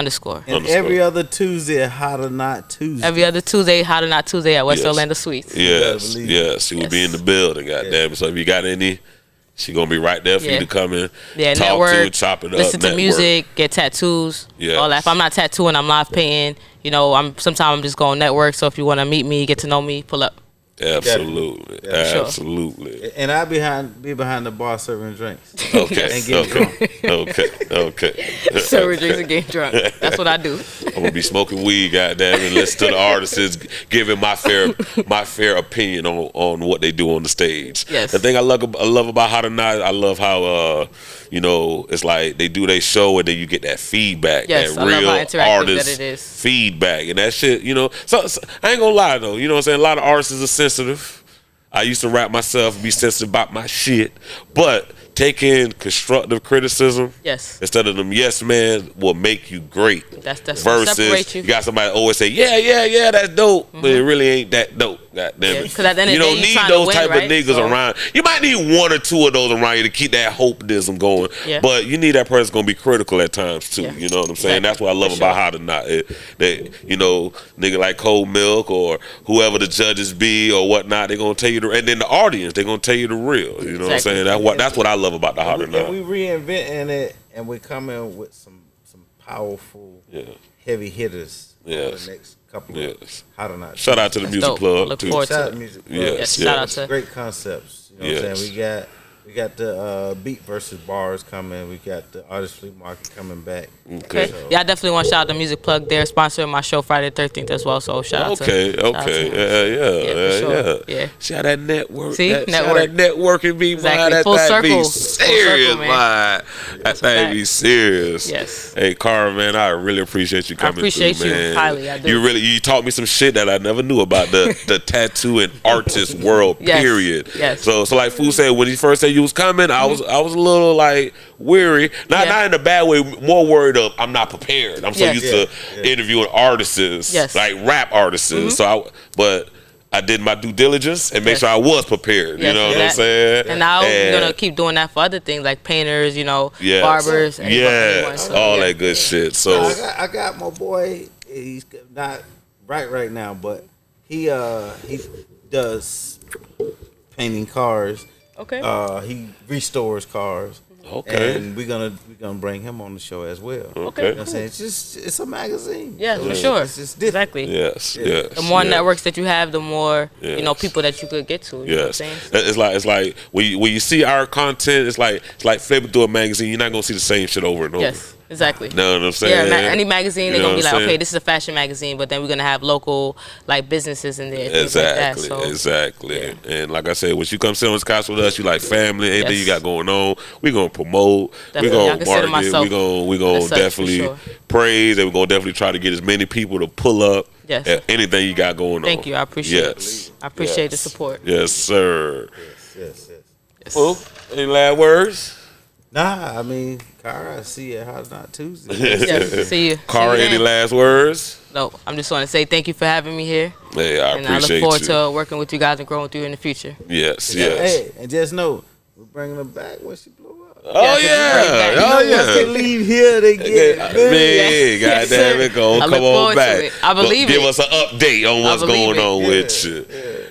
Speaker 2: And every other Tuesday at Hot or Not Tuesday.
Speaker 1: Every other Tuesday, Hot or Not Tuesday at West Orlando Suites.
Speaker 3: Yes. She will be in the building, goddamn. So if you got any, she gonna be right there for you to come in, talk
Speaker 1: network,
Speaker 3: to, chop it up,
Speaker 1: listen to music, get tattoos, all that. If I'm not tattooing, I'm live painting. Sometimes I'm just going network. So if you want to meet me, get to know me, pull up.
Speaker 3: Absolutely.
Speaker 1: Sure.
Speaker 3: Absolutely.
Speaker 2: And I'll be behind the bar serving drinks.
Speaker 3: Okay.
Speaker 2: And getting drunk.
Speaker 3: Okay.
Speaker 1: Serving drinks and getting drunk. That's what I do.
Speaker 3: I'm gonna be smoking weed, goddamn, and listen to the artists giving my fair opinion on what they do on the stage.
Speaker 1: Yes.
Speaker 3: The thing I love about Hot or Not, I love how it's like they do their show and then you get that feedback,
Speaker 1: yes,
Speaker 3: that real artist
Speaker 1: that it is.
Speaker 3: feedback, and that shit. So I ain't gonna lie though. You know what I'm saying? A lot of artists are sensitive. I used to rap myself, be sensitive about my shit, but taking constructive criticism,
Speaker 1: Yes.
Speaker 3: instead of them yes man, will make you great.
Speaker 1: That's what
Speaker 3: versus
Speaker 1: separates you.
Speaker 3: you got somebody always say yeah, that's dope, but it really ain't that dope. God damn it.
Speaker 1: Because at the end
Speaker 3: You
Speaker 1: of the
Speaker 3: don't
Speaker 1: day,
Speaker 3: need
Speaker 1: you're
Speaker 3: those
Speaker 1: trying to
Speaker 3: type
Speaker 1: win,
Speaker 3: of niggas
Speaker 1: right?
Speaker 3: around. You might need one or two of those around you to keep that hopeism going.
Speaker 1: Yeah.
Speaker 3: But you need that person gonna be critical at times too.
Speaker 1: Yeah.
Speaker 3: You know what I'm saying?
Speaker 1: Exactly.
Speaker 3: That's what I love
Speaker 1: For
Speaker 3: about
Speaker 1: sure.
Speaker 3: How to Not. Nigga like Cold Milk or whoever the judges be or whatnot, they gonna tell you and then the audience, they gonna tell you the real. You know what I'm
Speaker 1: Exactly.
Speaker 3: saying? That's what I love about the How to
Speaker 2: And
Speaker 3: Not.
Speaker 2: we reinventing it, and we coming with some powerful, heavy hitters.
Speaker 3: Yes.
Speaker 2: For the next couple
Speaker 3: Yes.
Speaker 2: of How to Not.
Speaker 3: Shout out to the
Speaker 1: That's
Speaker 3: music
Speaker 1: dope.
Speaker 3: plug
Speaker 1: Look
Speaker 3: too.
Speaker 1: forward to
Speaker 2: Shout out
Speaker 1: it.
Speaker 2: to music.
Speaker 3: Yes,
Speaker 1: Yes,
Speaker 3: yes.
Speaker 1: shout out to
Speaker 2: Great concepts. You know what I'm saying? We got the beat versus bars coming. We got the artist flea market coming back.
Speaker 1: Okay.
Speaker 2: So-
Speaker 1: Yeah, I definitely want to shout out the Music Plug. They're sponsoring my show Friday the 13th as well. So shout out to
Speaker 3: Okay.
Speaker 1: shout out to them.
Speaker 3: Yeah,
Speaker 1: for sure. Yeah.
Speaker 3: See how that network.
Speaker 1: See?
Speaker 3: See
Speaker 1: Network.
Speaker 3: how that networking be,
Speaker 1: Exactly.
Speaker 3: man. That
Speaker 1: Full
Speaker 3: thing
Speaker 1: circle.
Speaker 3: be
Speaker 1: Full
Speaker 3: serious,
Speaker 1: circle, man.
Speaker 3: man. That thing be serious.
Speaker 1: Yes.
Speaker 3: Hey, Cara, man, I really appreciate you coming
Speaker 1: appreciate
Speaker 3: through,
Speaker 1: you
Speaker 3: man.
Speaker 1: highly, I do.
Speaker 3: You taught me some shit that I never knew about the tattoo and artist world.
Speaker 1: Yes.
Speaker 3: Period.
Speaker 1: Yes.
Speaker 3: So like Fu said, when he first said you was coming, I was a little like weary. Not in a bad way. More worried of I'm not prepared. I'm so
Speaker 1: Yes.
Speaker 3: used to interviewing artists,
Speaker 1: Yes.
Speaker 3: like rap artists. But I did my due diligence and make
Speaker 1: Yes.
Speaker 3: sure I was prepared.
Speaker 1: Yes,
Speaker 3: You know what I'm
Speaker 1: that-
Speaker 3: saying?
Speaker 1: And now we're gonna keep doing that for other things like painters,
Speaker 3: Yes.
Speaker 1: barbers, anyone,
Speaker 3: Yes,
Speaker 1: so,
Speaker 3: all
Speaker 1: yeah.
Speaker 3: that good shit. So
Speaker 2: I got my boy. He's not right now, but he does painting cars.
Speaker 1: Okay.
Speaker 2: He restores cars.
Speaker 3: Okay.
Speaker 2: And we're gonna bring him on the show as well.
Speaker 3: Okay.
Speaker 2: You know what I'm saying? It's a magazine.
Speaker 1: Yeah,
Speaker 2: So
Speaker 1: for sure.
Speaker 2: It's just different.
Speaker 1: Exactly.
Speaker 3: yes, yes.
Speaker 1: The more
Speaker 3: yes.
Speaker 1: networks that you have, the more
Speaker 3: Yes.
Speaker 1: people that you could get to. You know what I'm
Speaker 3: Yes,
Speaker 1: saying?
Speaker 3: it's like when you see our content, it's like flipping through a magazine. You're not gonna see the same shit over and over.
Speaker 1: Yes, exactly.
Speaker 3: Know what I'm saying?
Speaker 1: Yeah, any magazine,
Speaker 3: You
Speaker 1: they're
Speaker 3: know
Speaker 1: gonna be
Speaker 3: what
Speaker 1: like,
Speaker 3: I'm
Speaker 1: okay,
Speaker 3: saying?
Speaker 1: this is a fashion magazine, but then we're gonna have local businesses in there. Things
Speaker 3: Exactly,
Speaker 1: like that. So,
Speaker 3: exactly.
Speaker 1: yeah.
Speaker 3: And like I said, when you come sit on this couch with us, you like family, anything
Speaker 1: Yes.
Speaker 3: you got going on, we gonna promote,
Speaker 1: Definitely.
Speaker 3: we
Speaker 1: I
Speaker 3: gonna
Speaker 1: consider
Speaker 3: market,
Speaker 1: myself
Speaker 3: we gonna
Speaker 1: as such, for
Speaker 3: definitely
Speaker 1: sure.
Speaker 3: praise, and we gonna definitely try to get as many people to pull up
Speaker 1: Yes.
Speaker 3: at anything you got going on.
Speaker 1: Thank you. I appreciate
Speaker 3: Yes.
Speaker 1: it. I appreciate the
Speaker 3: Yes.
Speaker 1: support.
Speaker 3: Yes, sir.
Speaker 2: Yes.
Speaker 1: Yes.
Speaker 3: Well, any last words?
Speaker 2: Nah, I mean, Cara, I see you. How's not Tuesday?
Speaker 1: Yes. See you.
Speaker 3: Cara,
Speaker 1: See you
Speaker 3: any
Speaker 1: then.
Speaker 3: last words?
Speaker 1: No, I'm just want to say thank you for having me here.
Speaker 3: Hey, I
Speaker 1: And I
Speaker 3: appreciate
Speaker 1: look forward
Speaker 3: you.
Speaker 1: to working with you guys and growing with you in the future.
Speaker 3: Yes, yes.
Speaker 2: Hey, and just know we're bringing her back when she blew up.
Speaker 3: Oh
Speaker 1: Yes,
Speaker 3: yeah,
Speaker 1: it's
Speaker 3: oh
Speaker 1: right
Speaker 2: Once they
Speaker 3: yeah.
Speaker 2: leave here, they get
Speaker 3: Man,
Speaker 1: Yes,
Speaker 3: goddamn
Speaker 1: sir.
Speaker 3: it, go
Speaker 1: I
Speaker 3: come
Speaker 1: look
Speaker 3: on
Speaker 1: forward to
Speaker 3: back.
Speaker 1: it. I believe
Speaker 3: Give
Speaker 1: it.
Speaker 3: us an update on what's
Speaker 1: believe
Speaker 3: going
Speaker 1: it.
Speaker 3: on with you.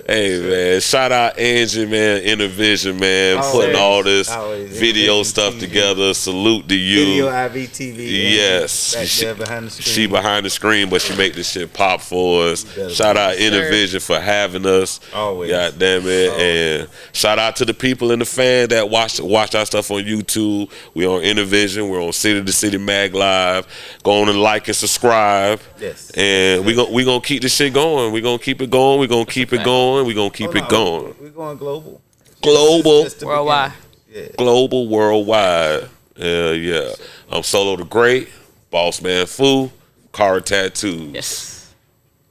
Speaker 3: Hey man, shout out Angie, man, InnerVision, man,
Speaker 2: Always.
Speaker 3: putting all this
Speaker 2: Always.
Speaker 3: video
Speaker 2: InnerVision
Speaker 3: stuff
Speaker 2: TV.
Speaker 3: together. Salute to you.
Speaker 2: Video IVTV.
Speaker 3: Yes,
Speaker 2: Back
Speaker 3: she,
Speaker 2: there behind the screen.
Speaker 3: she behind the screen, but she make this shit pop for us.
Speaker 2: does.
Speaker 3: Shout out
Speaker 1: Yes, sir.
Speaker 3: InnerVision for having us.
Speaker 2: Always.
Speaker 3: God damn it. And shout out to the people in the fan that watch our stuff on YouTube. We on InnerVision. We're on City to City Mag Live. Go on and like and subscribe.
Speaker 2: Yes.
Speaker 3: And we gonna keep this shit going. We gonna keep it going. We gonna keep it going. We gonna keep it going.
Speaker 2: We're going global.
Speaker 3: Global.
Speaker 2: Just the
Speaker 1: Worldwide.
Speaker 2: beginning. Yeah.
Speaker 3: Global, worldwide. Yeah. I'm Solo the Great, Boss Man Fu, Cara Tattoo.
Speaker 1: Yes.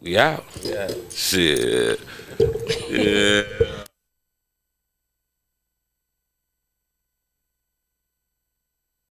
Speaker 3: We out.
Speaker 2: Yeah.
Speaker 3: Shit. Yeah.